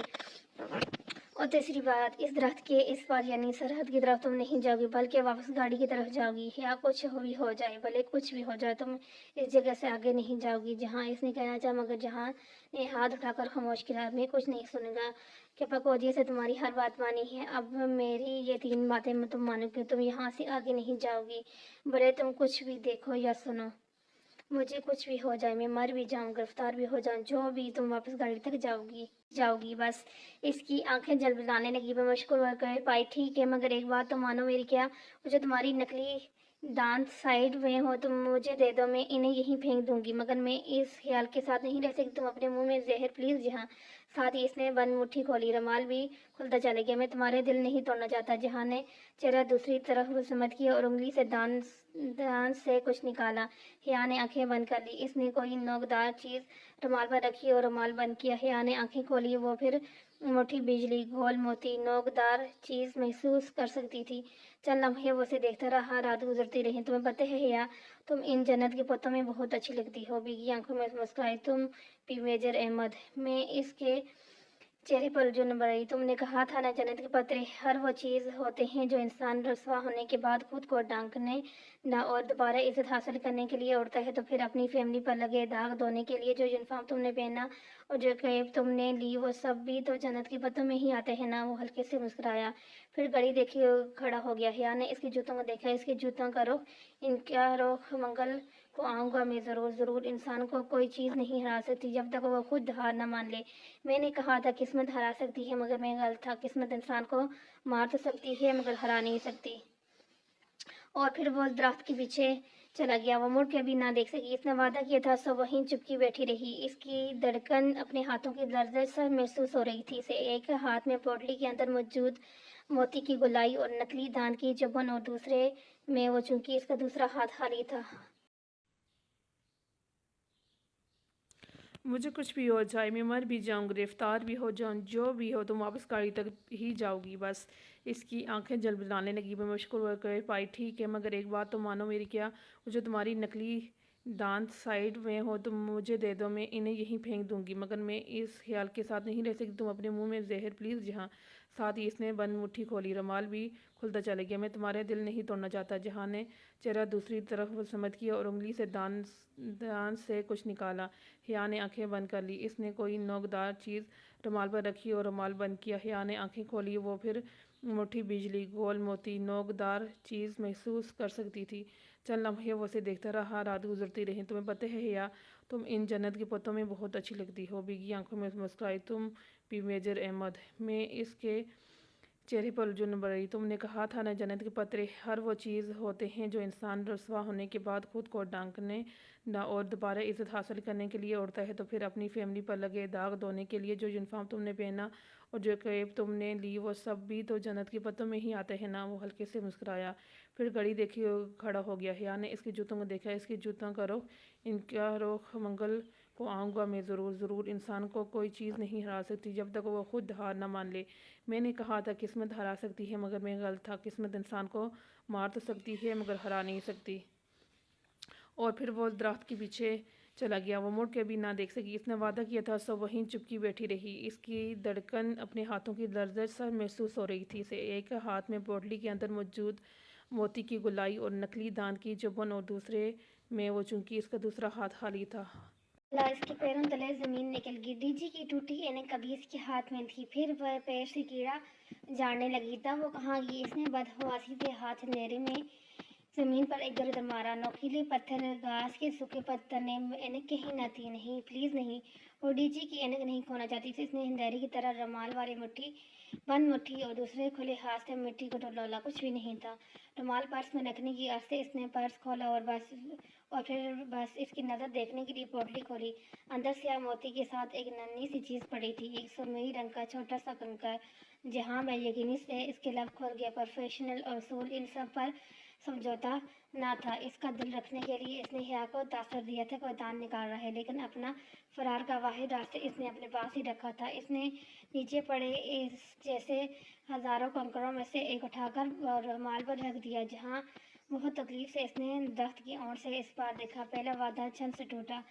اور تیسری بات، اس درخت کے اس پار یعنی سرحد کی طرف تم نہیں جاؤ گی، بلکہ واپس گاڑی کی طرف جاؤ گی۔ یا کچھ بھی ہو جائے، بھلے کچھ بھی ہو جائے، تم اس جگہ سے آگے نہیں جاؤ گی۔ جہاں اس نے کہنا چاہا، مگر جہاں نے ہاتھ اٹھا کر خاموش کیا۔ میں کچھ نہیں سنوں گا۔ کہ پکودی سے تمہاری ہر بات مانی ہے۔ اب میری یہ 3 باتیں تم مانو گی، تم یہاں سے آگے نہیں جاؤ گی، بھلے تم کچھ بھی دیکھو یا سنو۔ مجھے کچھ بھی ہو جائے، میں مر بھی جاؤں، گرفتار بھی ہو جاؤں، جو بھی، تم واپس گاڑی تک جاؤ گی بس۔ اس کی آنکھیں جلجلانے لگی۔ وہ مشکل ہو کر پائی، ٹھیک ہے، مگر ایک بات تو مانو میری۔ کیا؟ مجھے تمہاری نکلی دانت سائیڈ میں ہو تم مجھے دے دو، میں انہیں یہیں پھینک دوں گی، مگر میں اس خیال کے ساتھ نہیں رہ سکتی تم اپنے منہ میں زہر پلیز جہاں۔ ساتھ ہی اس نے بند مٹھی کھولی، رومال بھی کھلتا چلا گیا۔ میں تمہارے دل نہیں توڑنا چاہتا۔ جہاں نے چہرہ دوسری طرف ملتمس کیا اور انگلی سے دانت سے کچھ نکالا۔ حیا نے آنکھیں بند کر لی۔ اس نے کوئی نوکدار چیز رومال پر رکھی اور رومال بند کیا۔ حیا نے آنکھیں کھولی، وہ پھر مٹھی بجلی گول موتی نوکدار چیز محسوس کر سکتی تھی۔ چند لمحے وہ اسے دیکھتا رہا۔ رات گزرتی رہی۔ تمہیں پتہ ہے حیا، تم ان جنت کے پتوں میں بہت اچھی لگتی ہو۔ بھیگی آنکھوں میں مسکرائی، تم بھی میجر احمد۔ میں اس کے चेहरे पर जुल्म बढ़ी। तुमने कहा था ना जन्नत के पत्रे हर वो चीज़ होते हैं जो इंसान रसवा होने के बाद खुद को ढांकने ना और दोबारा इज्जत हासिल करने के लिए उड़ता है। तो फिर अपनी फैमिली पर लगे दाग धोने के लिए जो यूनिफॉर्म तुमने पहना और जो कैब तुमने ली वो सब भी तो जन्नत के पत्तों में ही आते हैं ना। वो हल्के से मुस्कुराया, फिर घड़ी देखी और खड़ा हो गया। हिया ने इसके जूतों को देखा, इसके जूतों का रुख, इनका रुख। मंगल को आऊँगा मैं ज़रूर ज़रूर। इंसान को कोई चीज़ नहीं हरा सकती जब तक वो खुद हार न मान ले। मैंने कहा था किस्मत हरा सकती है, मगर मैं गलत था। किस्मत इंसान को मार तो सकती है मगर हरा नहीं सकती। और फिर वो दरख्त के पीछे चला गया। वो मुड़ के भी ना देख सकी। इसने वादा किया था, सब वहीं चुपकी बैठी रही। इसकी धड़कन अपने हाथों की लर्ज़श से महसूस हो रही थी। इसे एक हाथ में पोटली के अंदर मौजूद मोती की गोलाई और नकली दान की चुभन और दूसरे में वो, चूंकि इसका दूसरा हाथ खाली था। मुझे कुछ भी हो जाए, मैं मर भी जाऊँ, गिरफ्तार भी हो जाऊँ, जो भी हो, तुम वापस गाड़ी तक ही जाओगी बस। इसकी आंखें जलबलाने लगी। मैं मुश्किल कर पाई, ठीक है, मगर एक बात तो मानो मेरी। क्या वो जो तुम्हारी नकली दांत साइड में हो तुम मुझे दे दो, मैं इन्हें यहीं फेंक दूंगी। मगर मैं इस ख्याल के साथ नहीं रह सकती, तुम अपने मुंह में जहर प्लीज़। जहाँ साथ ही इसने बंद मुट्ठी खोली, रुमाल भी खुलता चला गया। मैं तुम्हारे दिल नहीं तोड़ना चाहता। जहाँ ने चेहरा दूसरी तरफ समझ किया और उंगली से दान से कुछ निकाला। हिया ने आंखें बंद कर ली। इसने कोई नोकदार चीज़ रुमाल पर रखी और रुमाल बंद किया। हिया ने आंखें खोली। वो फिर मुट्ठी बिजली गोल मोती नोकदार चीज़ महसूस कर सकती थी। चंद लम्हे वो उसे देखता रहा। रात गुजरती रही। तुम्हें पता है हिया, तुम इन जन्नत के पत्तों में बहुत अच्छी लगती हो। भीगी आंखों में मुस्कुराई, तुम भी मेजर अहमद। मैं इसके चेहरे पर जुल्म बढ़ी। तुमने कहा था ना जन्नत के पत्रे हर वो चीज़ होते हैं जो इंसान रसवा होने के बाद खुद को ढांकने ना और दोबारा इज्जत हासिल करने के लिए उड़ता है। तो फिर अपनी फैमिली पर लगे दाग धोने के लिए जो यूनिफॉर्म तुमने पहना और जो कैब तुमने ली वो सब भी तो जन्नत के पत्तों में ही आते हैं ना। वो हल्के से मुस्कुराया, फिर घड़ी देखी और खड़ा हो गया। हिया ने इसके जूतों को देखा, इसके जूतों का रुख, इनका रुख। मंगल को आऊँगा मैं ज़रूर ज़रूर। इंसान को कोई चीज़ नहीं हरा सकती जब तक वो खुद हार ना मान ले। मैंने कहा था किस्मत हरा सकती है, मगर मैं गलत था। किस्मत इंसान को मार तो सकती है मगर हरा नहीं सकती। और फिर वो दरख्त के पीछे चला गया। वो मुड़ के भी ना देख सकी। इसने वादा किया था, सब वहीं चुपकी बैठी रही। इसकी धड़कन अपने हाथों की लर्ज़श से महसूस हो रही थी। इसे एक हाथ में पोटली के अंदर मौजूद मोती की गोलाई और नकली दांत की चुभन और दूसरे में वो, चूंकि इसका दूसरा हाथ खाली था। ला इसके पैरों तले जमीन निकल गई। डीजी की टूटी एनक कभी इसके हाथ में थी, फिर वह पैर से कीड़ा झाड़ने लगी। तब वो कहाँ गई? इसने बदहवासी से हाथ अंधेरे में जमीन पर एक दर्द मारा। नोकीले पत्थर, घास के सूखे पत्थर ने एनक कहीं न थी। नहीं, प्लीज नहीं। वो डीजी की एनक नहीं खोना चाहती थी। इसने अंधेरे की तरह रुमाल वाली मुट्ठी बंद मुट्ठी और दूसरे खुले हाथ से मिट्टी को टटोला। कुछ भी नहीं था। रुमाल पर्स में रखने की आस से इसने पर्स खोला और फिर बस इसकी नज़र देखने के लिए पोटली खोली। अंदर से मोती के साथ एक नन्ही सी चीज़ पड़ी थी, एक सुरमई रंग का छोटा सा कंकर। जहाँ मैं यकीनी से इसके लब खोल गया। प्रोफेशनल और असूल इन सब पर समझौता ना था। इसका दिल रखने के लिए इसने हिया को तासर दिया था, कोई दान निकाल रहा है, लेकिन अपना फरार का वाहिद रास्ते इसने अपने पास ही रखा था। इसने नीचे पड़े इस जैसे हजारों कंकरों में से एक उठाकर रुमाल पर रख दिया। जहाँ बहुत तकलीफ से इसने दख्त की ओर से इस पार देखा। पहला वादा छन से टूटा।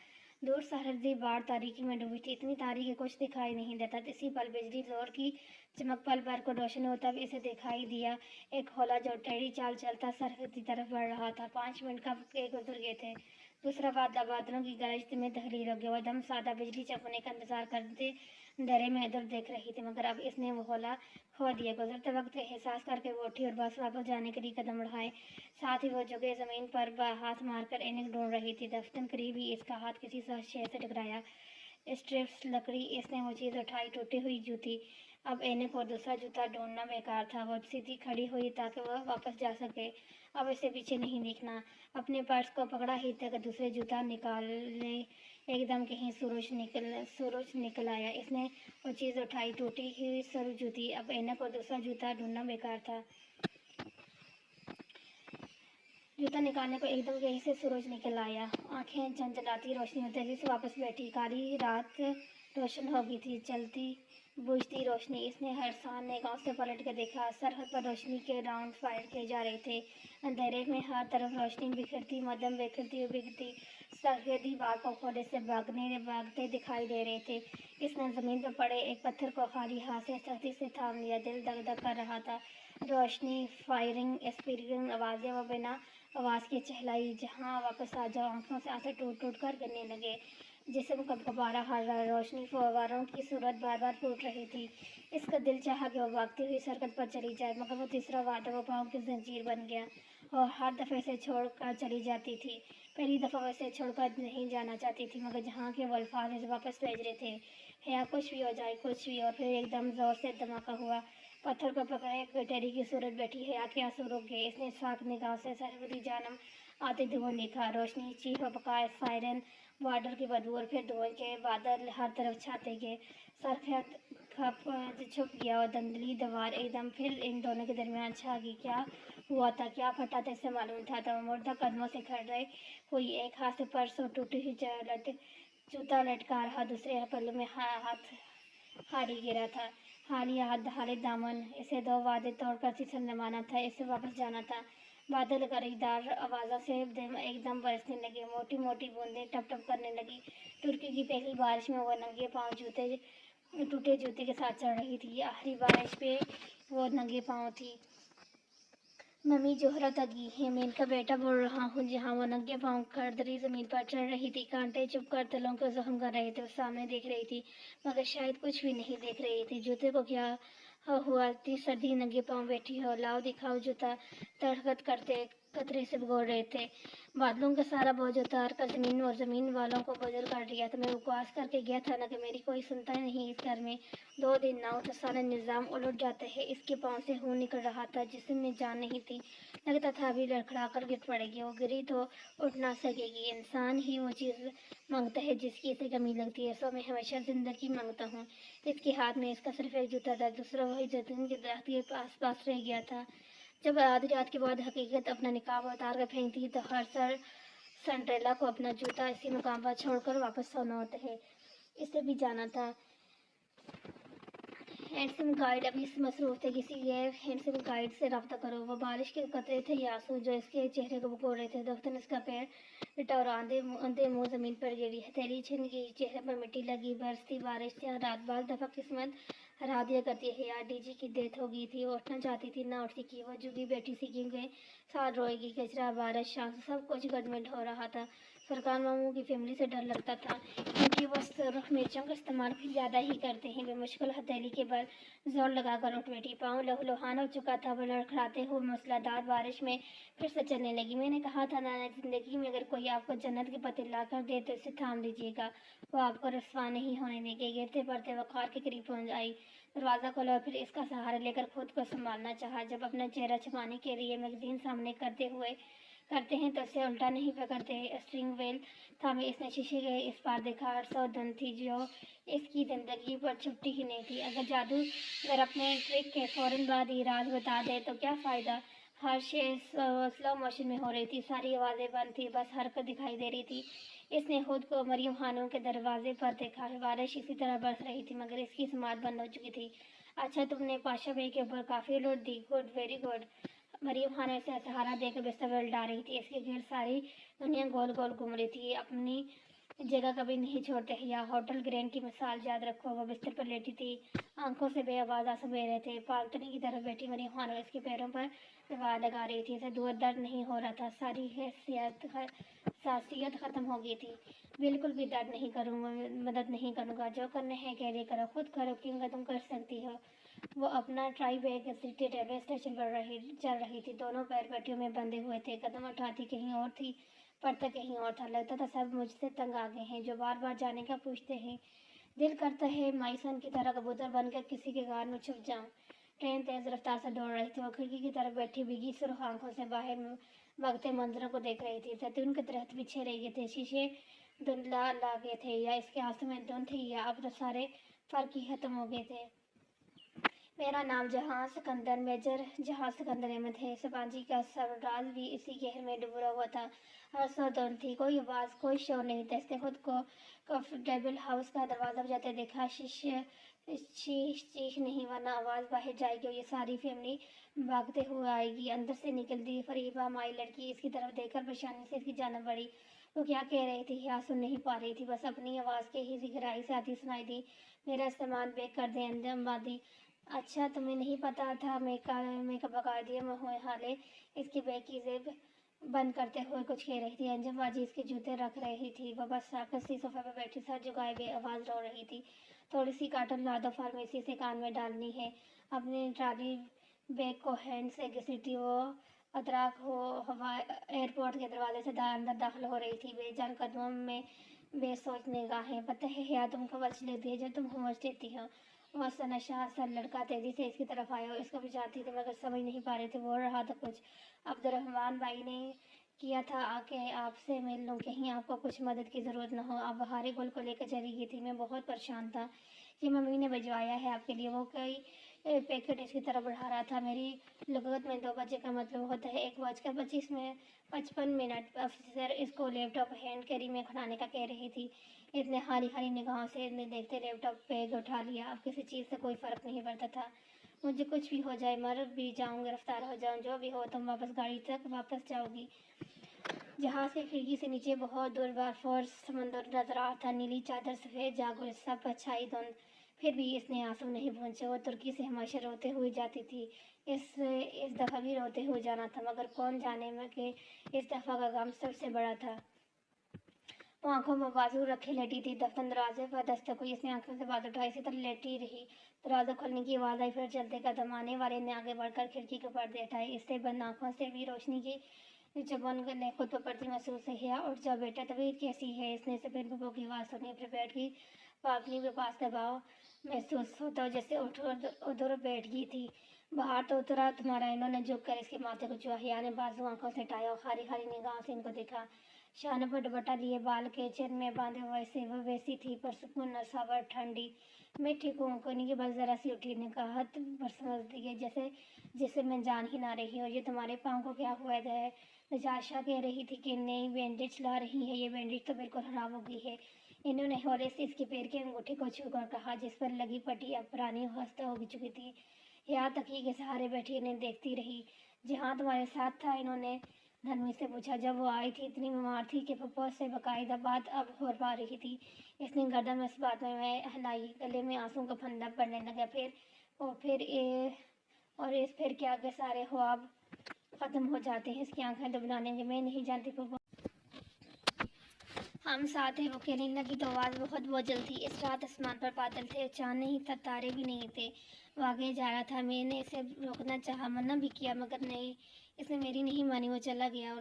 दूर सरहदी बाढ़ तारीकी में डूबी थी, इतनी तारीकी कुछ दिखाई नहीं देता। इसी पल बिजली जोर की चमक पल भर को रोशन होता भी इसे दिखाई दिया। एक होला जो टेढ़ी चाल चलता सरहद की तरफ बढ़ रहा था। 5 मिनट कब के गुजर गए थे। दूसरा वादा बादलों की गरज में तहरीर हो गया। वह दम सादा बिजली चमकने का इंतजार करते अंधेरे में इधर देख रही थी, मगर अब इसने वो होला खो दिया। गुजरते वक्त एहसास करके वो उठी और बस वापस जाने के लिए कदम बढ़ाए। साथ ही वो जगह जमीन पर हाथ मारकर एनिक ढूंढ रही थी। दफ्तन करीब ही इसका हाथ किसी शय से टकराया। स्ट्रिप्स लकड़ी। इसने वो चीज़ उठाई, टूटी हुई जूती। अब एनिक और दूसरा जूता ढूंढना बेकार था। वो सीधी खड़ी हुई ताकि वह वापस जा सके। अब इसे पीछे नहीं देखना। अपने पर्स को पकड़ा ही तक दूसरे जूता निकालने एकदम कहीं सूरज निकल आया। इसने वो चीज़ उठाई, टूटी हुई सरू जूती। अब एनक और दूसरा जूता ढूंढना बेकार था। जूता निकालने को एकदम कहीं से सूरज निकल आया। आंखें झंझनाती, रोशनी में तेजी से वापस बैठी। काली रात रोशन हो गई थी, चलती बुझती रोशनी। इसने हरसान ने गांव से पलट कर देखा। सरहद पर रोशनी के राउंड फायर किए जा रहे थे। अंधेरे में हर तरफ रोशनी बिखरती, मदम बिखरती बिखरती सफेदी बाग पकौड़े से भागते दिखाई दे रहे थे। इसने जमीन पर पड़े एक पत्थर को खाली हाथ से सख्ती से थाम लिया। दिल दग दग कर रहा था। रोशनी, फायरिंग, एक्सपीरियंस, आवाज़ें वो बिना आवाज़ की चहलाई। जहाँ वापस आ जाओ, आंखों से आंसू टूट टूट कर गिरने लगे। जिस्म कपकपा हार रहा। रोशनी फव्वारों की सूरत बार बार फूट रही थी। इसका दिल चाहा कि वो भागती हुई सरकत पर चली जाए, मगर वो तीसरा वादा वो पाँव की जंजीर बन गया और हर दफ़े से छोड़कर चली जाती थी। पहली दफ़ा वैसे छोड़कर नहीं जाना चाहती थी, मगर जहाँ के वो अल्फाज उसे वापस भेज रहे थे, या कुछ भी हो जाए, कुछ भी। और फिर एकदम ज़ोर से धमाका हुआ। पत्थर को पकड़े कटेरी की सूरत बैठी है, आंखें आंसू रुक गए। इसने साफ निगाह से सरहदी जानम आते धुआं देखा। रोशनी, चीख बकाए, सायरन, बॉर्डर की बदबू और फिर धुएं के बादल हर तरफ छाते गए। सरखत खप छुप गया और धुंधली दीवार एकदम फिर इन दोनों के दरमियान छा गई। क्या हुआ था, क्या फटा था, इससे मालूम था। तो मुर्दा कदमों से खड़े हुई, एक हाथ से पर्स और टूटी हुई जूता लटका रहा, दूसरे पल्लू में हाथ हारी गिरा था। हाली हाथ हाले दामन। इसे दो वादे तोड़कर तीसरा निभाना था, इसे वापस जाना था। बादल गरीदार आवाज़ों से एकदम बरसने लगे। मोटी मोटी बूंदें टप टप करने लगी। तुर्की की पहली बारिश में वो नंगे पाँव टूटे जूते के साथ चढ़ रही थी। आखिरी बारिश पे वो नंगे पाँव थी। मम्मी, जोहरा तगी है, मैं इनका बेटा बोल रहा हूँ। जहाँ वो नंगे पाँव खड़दरी जमीन पर चढ़ रही थी, कांटे चुभकर तलों को जख्म कर रहे थे। वो सामने देख रही थी, मगर शायद कुछ भी नहीं देख रही थी। जूते को क्या हुआ? इतनी सर्दी, नंगे पाँव बैठी हो, लाओ दिखाओ जूता। तड़कत करते कतरे से भिगो रहे थे। बादलों का सारा बोझ उतार कर जमीन और जमीन वालों को बोझल कर दिया। तो मैं उपवास करके गया था ना, कि मेरी कोई सुनता ही नहीं। इस घर में 2 दिन ना हो तो सारा निज़ाम उलट जाता है। इसके पाँव से खून निकल रहा था, जिसम में जान नहीं थी। लगता था अभी लड़खड़ा कर गिर पड़ेगी। वो गिरी तो उठ ना सकेगी। इंसान ही वो चीज़ मांगता है जिसकी इसे कमी लगती है। सो मैं हमेशा जिंदगी मांगता हूँ। इसके हाथ में इसका सिर्फ एक जूता था, दूसरा वही जैतून के दरख्त के पास रह गया था। जब आधी रात के बाद हकीकत अपना निकाब उतार कर फेंकती तो हर सनड्रेला को अपना जूता इसी मुकाम पर छोड़कर वापस सोना होता है। इसे भी जाना था। हैंडसम गाइड अभी मसरूफ थे, किसी गैर हैंडसम गाइड से रब्ता करो। वो बारिश के कतरे थे या आंसू जो इसके चेहरे को भगोड़ रहे थे। दफ्तर इसका पैर लिटा और आंधे मुंह जमीन पर गिरी। हथेली छिन गई, चेहरे पर मिट्टी लगी। बरसती बारिश से रात बार दफा किस्मत हरा दिया करती है। यार, डीजी की डेथ हो गई थी, उठना चाहती थी, ना उठती की। वो जुगी बैठी सी क्योंकि साथ रोएगी। कचरा, बारिश, शांत, सब कुछ गड़बड़ हो रहा था। फरकान मामू की फैमिली से डर लगता था, क्योंकि वो सुरख मिर्चों का इस्तेमाल भी ज़्यादा ही करते हैं। वे मुश्किल हथेली के बल जोर लगाकर उठ बैठी। पाँव लहूलुहान हो चुका था। वो लड़खड़ाते हुए मूसलाधार बारिश में फिर से चलने लगी। मैंने कहा था ना, जिंदगी में अगर कोई आपको जन्नत के पते ला कर दे तो इसे थाम लीजिएगा। वो आपको रस्वा नहीं होने देंगे। गिरते पड़ते वो कार के करीब पहुंच आई। दरवाज़ा खोला और फिर इसका सहारा लेकर खुद को संभालना चाहा। जब अपना चेहरा छुपाने के लिए मैगजीन सामने करते हैं तो इसे उल्टा नहीं पकड़ते। स्ट्रिंग वेल था में इसने शीशे के इस पार देखा। 800 धन थी जो इसकी जिंदगी पर छुट्टी ही नहीं थी। अगर जादूगर अपने ट्रिक के फौरन बाद ही राज बता दे तो क्या फ़ायदा। हर शे स्लो मोशन में हो रही थी, सारी आवाज़ें बंद थी, बस हरकत दिखाई दे रही थी। इसने खुद को मरियम खानों के दरवाजे पर देखा। बारिश इसी तरह बरस रही थी, मगर इसकी समात बंद हो चुकी थी। अच्छा, तुमने पाशा भाई के ऊपर काफ़ी लौट दी। Good, very good. Mariam Khan इसे सहारा देकर बिस्तर पर लटा रही थी। इसके घेर सारी दुनिया गोल गोल घूम रही थी। अपनी जगह कभी नहीं छोड़ते। या होटल ग्रैंड की मिसाल याद रखो। वो बिस्तर पर लेटी थी, आंखों से बेआवाज आंसू बह रहे थे। पालतनी की तरफ बैठी मरियम खान इसके पैरों पर दबाव लगा रही थी। इसे दर्द नहीं हो रहा था, सारी सासियत खत्म हो गई थी। बिल्कुल भी दर्द नहीं करूँगा, मदद नहीं करूँगा। जो करना है अकेले करो, खुद करो, क्योंकि तुम कर सकती हो। वो अपना try bag city railway station पर चल रही थी। दोनों पैर पट्टियों में बंधे हुए थे। कदम उठाती कहीं और थी, पड़ता कहीं और था। लगता था सब मुझसे तंग आ गए हैं, जो बार बार जाने का पूछते हैं। दिल करता है माइसन की तरह कबूतर बनकर किसी के गार में छुप जाऊं। ट्रेन तेज रफ्तार से दौड़ रही थी। वो खिड़की की तरफ बैठी भीगी सुर्ख आंखों से बाहर भागते मंजरों को देख रही थी। जैतून के दरख्त पीछे रह गए थे, शीशे धुंधला ला गए थे, या इसके आंसू में धुंध थी, या अब तो सारे फर्क ही खत्म हो गए थे। मेरा नाम जहां सिकंदर मेजर जहां सिकंदर अहमद है। सबांजी का सरराज भी इसी कहर में डूबा हुआ था। हर सौतन थी, कोई आवाज़ कोई शोर नहीं था। इसने खुद को कंफर्टेबल हाउस का दरवाज़ा बजाते देखा। चीख नहीं, वरना आवाज़ बाहर जाएगी और ये सारी फैमिली भागते हुए आएगी। अंदर से निकलती फरीबा माई लड़की इसकी तरफ देखकर परेशानी से इसकी जान पड़ी। वो क्या कह रही थी या सुन नहीं पा रही थी, बस अपनी आवाज़ के ही गहराई से आती सुनाई दी। मेरा सामान पैक कर दें अंजम बादी। अच्छा, तुम्हें नहीं पता था मैं बकायदे में हुए हाले इसकी बैग की जेब बंद करते हुए कुछ कह रही थी। अंजम बाजी इसके जूते रख रही थी। वह बस साकत सी सोफे पर बैठी सर झुकाए आवाज़ रो रही थी। थोड़ी सी काटन ला दो, फार्मेसी से कान में डालनी है। अपने ट्रॉली बैग को हैंड से घसीटी वो अतराक हो हवा एयरपोर्ट के दरवाजे से अंदर दाखिल हो रही थी। बेजान कदमों में बेसोच निगाहें। पता है या तुमको बच लेती है जब तुम होश देती हो। वह सनशा सा लड़का तेजी से इसकी तरफ आया और इसको भी चाहती थी मगर समझ नहीं पा रहे थे बोल रहा था कुछ। अब्दुर्रहमान भाई ने किया था आके आपसे मिल लूँ, कहीं आपको कुछ मदद की ज़रूरत न हो। आप बहारी गुल को लेकर चली गई थी, मैं बहुत परेशान था। ये मम्मी ने भिजवाया है आपके लिए। वो कई पैकेट इसकी तरफ बढ़ा रहा था। मेरी लगत में 2 बजे का मतलब होता है 1:55 अफसर इसको लैपटॉप हैंड कैरी में खिलाने का कह रही थी। इतने हारी हारी निगाहों से इतने देखते लैपटॉप बैग उठा लिया। अब किसी चीज़ से कोई फ़र्क नहीं पड़ता था। मुझे कुछ भी हो जाए, मर भी जाऊँ, गिरफ्तार हो जाऊँ, जो भी हो, तुम वापस गाड़ी तक वापस जाओगी। जहाज की खिड़की से नीचे बहुत दूर बारफोर समंदर नजर आ था। नीली चादर, सफ़ेद जागो, सब अच्छाई धुंध। फिर भी इसने आंसू नहीं पहुँचे। वो तुर्की से हमेशा रोते हुए जाती थी। इस दफ़ा भी रोते हुए जाना था, मगर कौन जाने में कि इस दफ़ा का गम सबसे बड़ा था। वो आंखों में बाजू रखे लेटी थी। दफ्तर दरवाजे पर दस्तक हुई। इसने आंखों से बात उठाई, इसी तरह लेटी रही। दरवाजा खोलने की आवाज़ आई, फिर चलते कदम। आने वाले ने आगे बढ़कर खिड़की के पर्दे उठाए। इससे बंद आंखों से भी रोशनी की जबान ने खुद पर पड़ती महसूस किया। उठ जा बेटा, तबीयत कैसी है? इसने सफेद बब्बू की आवाज़ सुनी। फिर बैठ गई। पापनी के पास दबाव महसूस होता जैसे उठ उधर बैठ गई थी। बाहर तो उतरा तुम्हारा। इन्होंने झुक कर इसके माथे को छुआ। हिया ने बाजू आंखों से हटाया और खारी खारी निगाहों से इनको देखा। शान पर दुपट्टा लिए, बाल के चेन में बांधे वैसे वह वैसी थी, परसुकून नसावर ठंडी। मैं ठीक हूँ, कोनी की बस जरा सी उठी ने कहा पर समझ दिए जैसे मैं जान ही ना रही और ये तुम्हारे पाँव को क्या हुआ है? नजाशा कह रही थी कि नई बैंडेज ला रही है। ये बैंडेज तो बिल्कुल खराब हो गई है। इन्होंने हौले से इसके पैर के अंगूठे को छूकर कहा, जिस पर लगी पट्टी अब पुरानी खस्ता हो चुकी थी। यहाँ तकिए के सहारे बैठी इन्हें देखती रही। जहाँ तुम्हारे साथ था, इन्होंने धर्मी से पूछा। जब वो आई थी इतनी बीमार थी कि पप्पो से बाकायदा बात अब हो पा रही थी। इसने गर्दन में इस बात में हिलाई। गले में आंसू का फंदा पड़ने लगा। फिर क्या के सारे ख्वाब ख़त्म हो जाते हैं। इसकी आंखें दुबलाने लगी। मैं नहीं जानती पप्पो, हम साथ हैं। वो कहने लगी तो आवाज़ बहुत बोझल थी। इस रात आसमान पर बादल थे, चाँद नहीं था, तारे भी नहीं थे। वो आगे जा रहा था। मैंने इसे रोकना चाहा, मना भी किया, मगर नहीं, इसने मेरी नहीं मानी। वो चला गया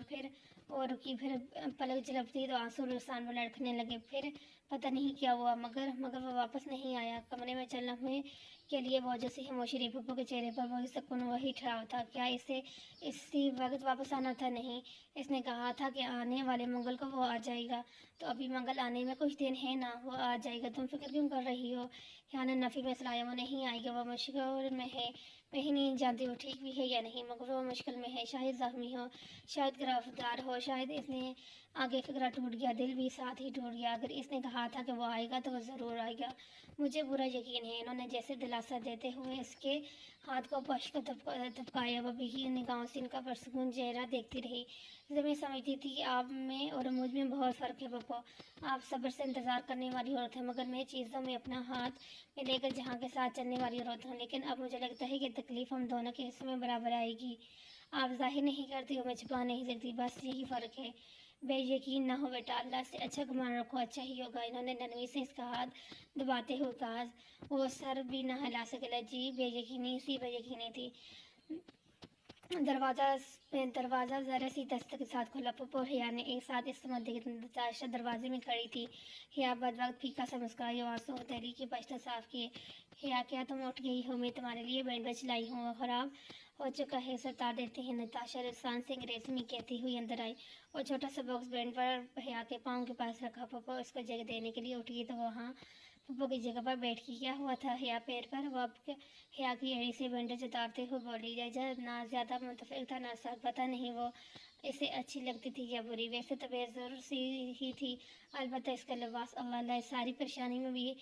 और रुकी। फिर पलक झपकती तो आंसू रुसान में लड़खने लगे। फिर पता नहीं क्या हुआ, मगर वो वापस नहीं आया। कमरे में चलना हुए के लिए वो जैसी खामोशी रही। पप्पू के चेहरे पर वही सुकून, वही ठहराव था। क्या इसे इसी वक्त वापस आना था? नहीं, इसने कहा था कि आने वाले मंगल को वो आ जाएगा। तो अभी मंगल आने में कुछ दिन है ना, वो आ जाएगा। तुम फिक्र क्यों कर रही हो? यहाँ ने नफी में सलाया। वो नहीं आएगा, वो मुश्किल में है। मैं ही नहीं जानती वो ठीक भी है या नहीं, मगर वो मुश्किल में है। शायद ज़ख्मी हो, शायद गिरफ्तार हो, शायद इसने आगे फिक्रा टूट गया, दिल भी साथ ही टूट गया। अगर इसने कहा था कि वो आएगा तो वो ज़रूर आएगा। मुझे पूरा यकीन है। इन्होंने जैसे दिलासा देते हुए इसके हाथ को पश्क थपकाया। वो भी निगाहों से इनका परसकून चेहरा देखती रही। जब मैं समझती थी कि आप में और मुझ में बहुत फ़र्क है पप्पो। आप सब्र से इंतज़ार करने वाली औरत है, मगर मैं चीज़ों में अपना हाथ में लेकर जहाँ के साथ चलने वाली औरत हूँ। लेकिन अब मुझे लगता है कि तकलीफ़ हम दोनों के हिस्से में बराबर आएगी। आप जाहिर नहीं करती हो, मैं छुपा नहीं सकती, बस यही फ़र्क है। बेयकीन ना हो बेटा, अल्लाह से अच्छा गुमान रखो, अच्छा ही होगा। इन्होंने नरमी से इसका हाथ दबाते हुए कहा। वो सर भी ना हिला सके। जी बेयकीनी सी बेयकीनी थी। दरवाज़ा ज़रा सी दस्तक के साथ खुला। पप्पू और हिया ने एक साथ इस समय देखी। नताशा दरवाजे में खड़ी थी। हिया बदवक्त फीका सा मुस्कुराई, आंसू तहरी के बश्ते साफ किए। हिया, क्या तुम उठ गई हो? मैं तुम्हारे लिए बैंडेज लाई हूँ, खराब हो चुका है, इसे उतार देते हैं। नताशा रुस्तान से अंग्रेज़ी में कहती हुई अंदर आई और छोटा सा बॉक्स बेड पर हिया के पाँव के पास रखा। पप्पू इसको जगह देने के लिए उठ गई तो वहाँ पप्पू की जगह पर बैठ के क्या हुआ था हिया पैर पर। वो अब हिया की एड़ी से बैंडेज उतारते हुए बोली, जैजा ना ज़्यादा मुतफिक था ना साथ, पता नहीं वो इसे अच्छी लगती थी या बुरी। वैसे तो बेज़ोर सी ही थी, अलबत्ता इसका लिबास अल्लाह, सारी परेशानी में भी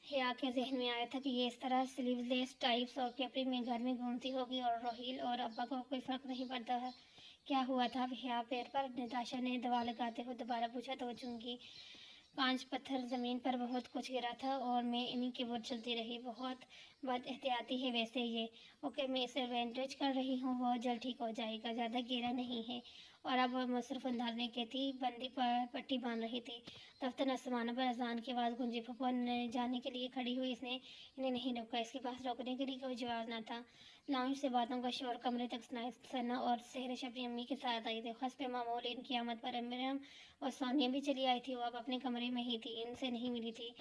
हिया के जहन में आया था कि ये इस तरह स्लीवलेस टाइप्स और कैपरी में घर में घूमती होगी और रोहिल और अब्बा को कोई फ़र्क नहीं पड़ता है। क्या हुआ था हिया पैर पर? नताशा ने दवा लगाते हुए दोबारा पूछा तो चूंकि पांच पत्थर ज़मीन पर बहुत कुछ गिरा था और मैं इन्हीं की बुर चलती रही। बहुत बद एहतियाती है वैसे ये। ओके, मैं इसे बैंडेज कर रही हूँ, वो जल्द ठीक हो जाएगा, ज़्यादा गिरा नहीं है। और अब वह मुसरफ अंदाज में कहती बंदी पर पट्टी बांध रही थी। दफ्तर आसमानों पर अजान की आवाज़ गूंजी। फुफा ने जाने के लिए खड़ी हुई, इसने इन्हें नहीं रोका। इसके पास रोकने के लिए कोई जवाब न था। लाउंज से बातों का शोर कमरे तक सुनाई। सना और सहरश अपनी अम्मी के साथ आई थी। हस्ब मामूल इनकी आमद पर मरियम और सोनिया भी चली आई थी। वो अब अपने कमरे में ही थी, इनसे नहीं मिली थी।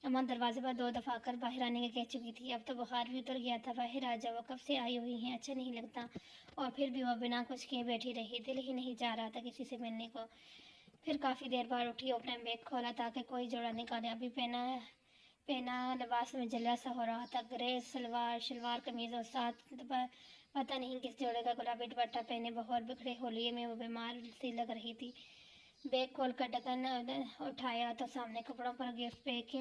अम्मा दरवाजे पर 2 दफ़ा आकर बाहर आने के कह चुकी थी। अब तो बुखार भी उतर गया था। बाहर आ जाओ, कब से आई हुई हैं, अच्छा नहीं लगता। और फिर भी वह बिना कुछ किए बैठी रही, दिल ही नहीं चाह रहा था किसी से मिलने को। फिर काफ़ी देर बाद उठी, अपना बैग खोला ताकि कोई जोड़ा निकाले। अभी पहना पहना लिबास में जला सा हो रहा था। ग्रे शलवार कमीज़ और साथ पता नहीं किस जोड़े का गुलाबी दुपट्टा पहने बहुत बिखरे होलिये में वो बीमार सी लग रही थी। बैग खोल कर ढक्कन उठाया तो सामने कपड़ों पर गिफ्ट पैक के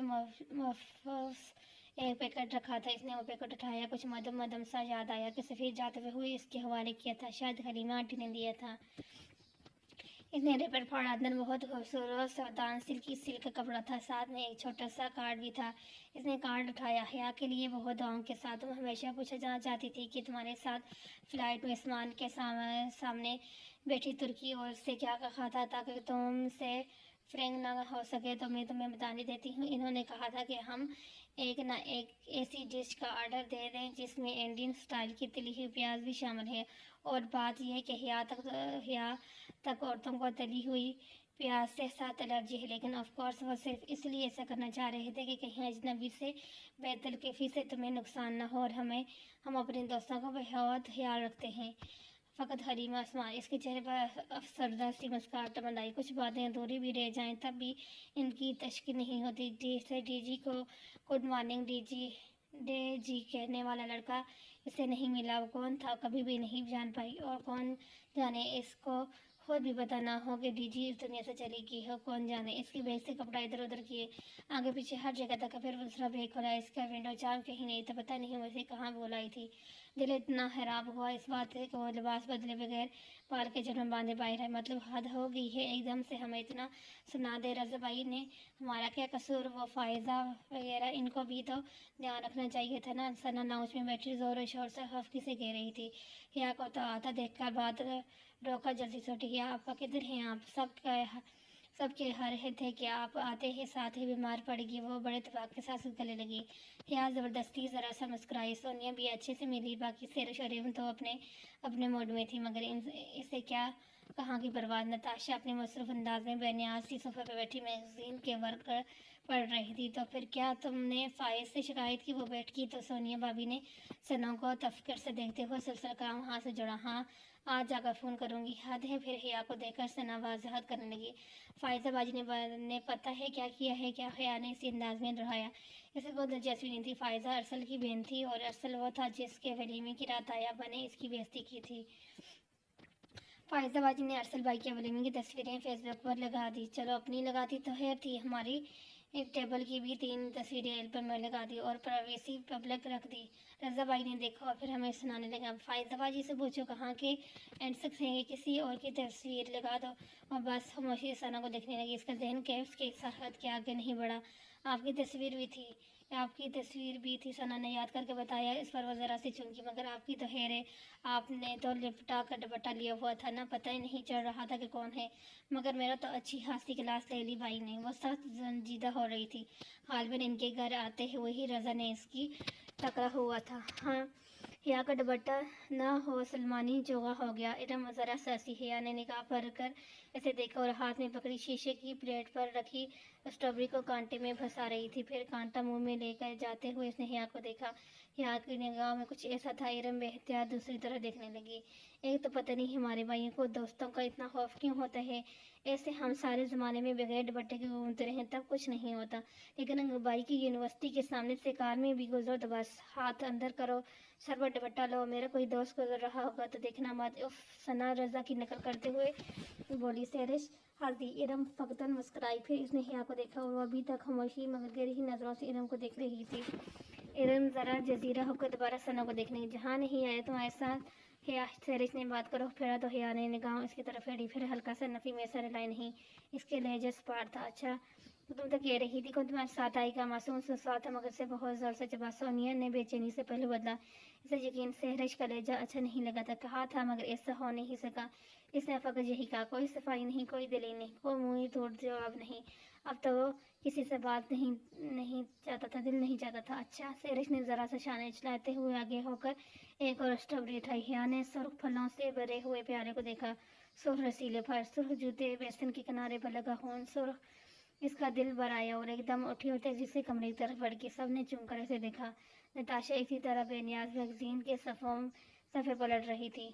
एक पैकेट रखा था। इसने वो पैकेट उठाया, कुछ मदम मदम सा याद आया कि सफ़ेद जाते हुए इसके हवाले किया था, शायद हलीमा आंटी ने दिया था। इसने रिपन फाड़ा। अंदर बहुत खूबसूरत सावधान सिल्क का कपड़ा था, साथ में एक छोटा सा कार्ड भी था। इसने कार्ड उठाया। हिया के लिए बहुत दुआओं के साथ, तुम हमेशा पूछा जाना चाहती थी कि तुम्हारे साथ फ्लाइट में आसमान के सामने बैठी तुर्की और उससे क्या कहा था ताकि तुमसे फ्रेंक ना हो सके तो मैं तुम्हें बताने देती हूँ। इन्होंने कहा था कि हम एक ऐसी डिश का ऑर्डर दे दें जिसमें इंडियन स्टाइल की तली हुई प्याज भी शामिल है। और बात यह कि हिया तक औरतों को तली हुई प्याज से साथ एलर्जी है, लेकिन ऑफ कोर्स वो सिर्फ इसलिए ऐसा करना चाह रहे थे कि कहीं अजनबी से बेतलकीफ़ी से तुम्हें नुकसान न हो। और हम अपने दोस्तों का बहुत ख्याल रखते हैं। फ़कत हलीमा आसमान। इसके चेहरे पर अफसरदा सी मुस्कुराहट तमन्ना आई। कुछ बातें अधूरी भी रह जाएं तब भी इनकी तशकी नहीं होती। डीजी को गुड मॉर्निंग जी कहने वाला लड़का इसे नहीं मिला। वो कौन था कभी भी नहीं जान पाई, और कौन जाने इसको खुद भी पता ना हो कि डीजी इस दुनिया से चली गई हो। कौन जाने। इसके बैग से कपड़ा इधर उधर किए, आगे पीछे हर जगह तक। फिर दूसरा बैग खोला, इसका विंडो चार्म कहीं नहीं था। पता नहीं वैसे कहाँ बुलाई थी। दिल इतना हैरान हुआ इस बात से कि वो लिबास बदले बगैर पाल के जन्म बांधे बाहर है। मतलब हद हो गई है, एकदम से हमें इतना सुना दे। रज़ा भाई ने हमारा क्या कसूर? वो फायजा वगैरह इनको भी तो ध्यान रखना चाहिए था ना। सना लाउंज में बैठी ज़ोर शोर से हफ्ती से कह रही थी। हिया को तो आता देखकर बात रोका, जल्दी से उठी। हिया आपा किधर हैं आप? सब कह रहे थे कि आप आते ही साथ ही बीमार पड़ेगी। वो बड़े इत्तेफाक के साथ गले लगी। हिया ज़बरदस्ती ज़रा सा मुस्कुराई। सोनिया भी अच्छे से मिली। बाकी सहरश और रिम तो अपने मूड में थी, मगर इसे क्या कहाँ की परवाह। नताशा अपने मसरूफ़ अंदाज में बेनियाज सी सोफे पर बैठी मैगजीन के वर्क पढ़ रही थी। तो फिर क्या तुमने फायज से शिकायत की? वो बैठ की तो सोनिया भाभी ने सना को तफक्र से देखते हुए सिलसिला काम हाथ से जोड़ा। हाँ, आज जाकर फ़ोन करूँगी। हद है। फिर हिया को देखकर सना वजाहत करने लगी। फायजा बाजी ने पता है क्या किया है? क्या हिया ने इसी अंदाज में दोहराया। इसे बहुत दिलचस्पी नहीं थी। फायजा अरसल की बहन थी और अरसल वो था जिसके वलीमे की रात आया बने इसकी बेइज्जती की थी। फायजा बाजी ने अरसल भाई के वलीमे की तस्वीरें फेसबुक पर लगा दी। चलो अपनी लगाती तो खैर थी, हमारी एक टेबल की भी 3 तस्वीरें एल्बम में लगा दी और प्राइवेसी पब्लिक रख दी। रज़ा भाई ने देखा और फिर हमें सुनाने लगा। फायजा बाजी से पूछो कहाँ के एंड हैं, किसी और की तस्वीर लगा दो। और बस खामोशी सना को देखने लगी। इसका जहन कैफ्स के साथ के आगे नहीं बढ़ा। आपकी तस्वीर भी थी सना ने याद करके बताया। इस पर वो ज़रा सी चुनकी। मगर आपकी तो खैर है, आपने तो लिपटा कर दुपट्टा लिया हुआ था ना, पता ही नहीं चल रहा था कि कौन है। मगर मेरा तो अच्छी खासी क्लास ले ली भाई ने। वो सख्त संजीदा हो रही थी। हालबन इनके घर आते हुए ही रज़ा ने इसकी टकरा हुआ था। हाँ, हिया का दुपट्टा ना हो सलमानी जोगा हो गया। इरम ज़रा सी। हिया ने निगाह भर कर इसे देखा और हाथ में पकड़ी शीशे की प्लेट पर रखी स्ट्रॉबेरी को कांटे में फंसा रही थी। फिर कांटा मुंह में लेकर जाते हुए इसने हिया को देखा। यहाँ की निगाह में कुछ ऐसा था, इरम बेहतियात दूसरी तरफ देखने लगी। एक तो पता नहीं हमारे भाइयों को दोस्तों का इतना खौफ क्यों होता है, ऐसे हम सारे ज़माने में बगैर दुपट्टे के घूमते रहे तब कुछ नहीं होता, लेकिन अगर भाई की यूनिवर्सिटी के सामने से कार में भी गुजरो तो बस हाथ अंदर करो, सर पर दुपट्टा लो, मेरा कोई दोस्त गुजर रहा होगा तो देखना मत। उफ, सना रजा की नकल करते हुए बोली सेरिश। हल्दी इरम फकतन मुस्कुराई, फिर इसने हिया को देखा और वो अभी तक खामोशी मगर गहरी ही नजरों से इरम को देख रही थी। इरम जरा जजीरा होकर दोबारा सना को देखने, जहाँ नहीं आए तुम्हारे साथ हिया, सेरिश ने बात करो फेरा तो हिया ने निगाह इसकी तरफ फेरी, फिर हल्का सा नफी में सर लाई नहीं, इसके लहजे स्पार था। अच्छा तो तुम तो कह रही थी कौन तुम्हारे साथ आई का, मासूम सा स्वाद था मगर से बहुत जोर से चबा। सोनिया ने बेचैनी से पहले बदला, इसे यकीन सेहरिश का लहजा अच्छा नहीं लगा था, कहा था मगर ऐसा हो नहीं सका। इसने फकत यही कहा, कोई सफाई नहीं, कोई दलील नहीं, कोई मुंह तोड़ जवाब नहीं। अब तो वो किसी से बात नहीं चाहता था, दिल नहीं चाहता था। अच्छा, सेरिश ने जरा सा शाने चलाते हुए आगे होकर एक और स्ट्रॉबेरी उठाई। हिया ने सुर्ख फलों से भरे हुए प्याले को देखा, सुर्ख रसीले फल, सुर्ख जूते, बेसन के किनारे पर लगा खून, सुर्ख। इसका दिल भर आया और एकदम उठी और तेजी से कमरे की तरफ बढ़ गई। सबने चुम कर इसे देखा। नताशा इसी तरह बेनियाज मैगजीन के सफ़े पलट रही थी।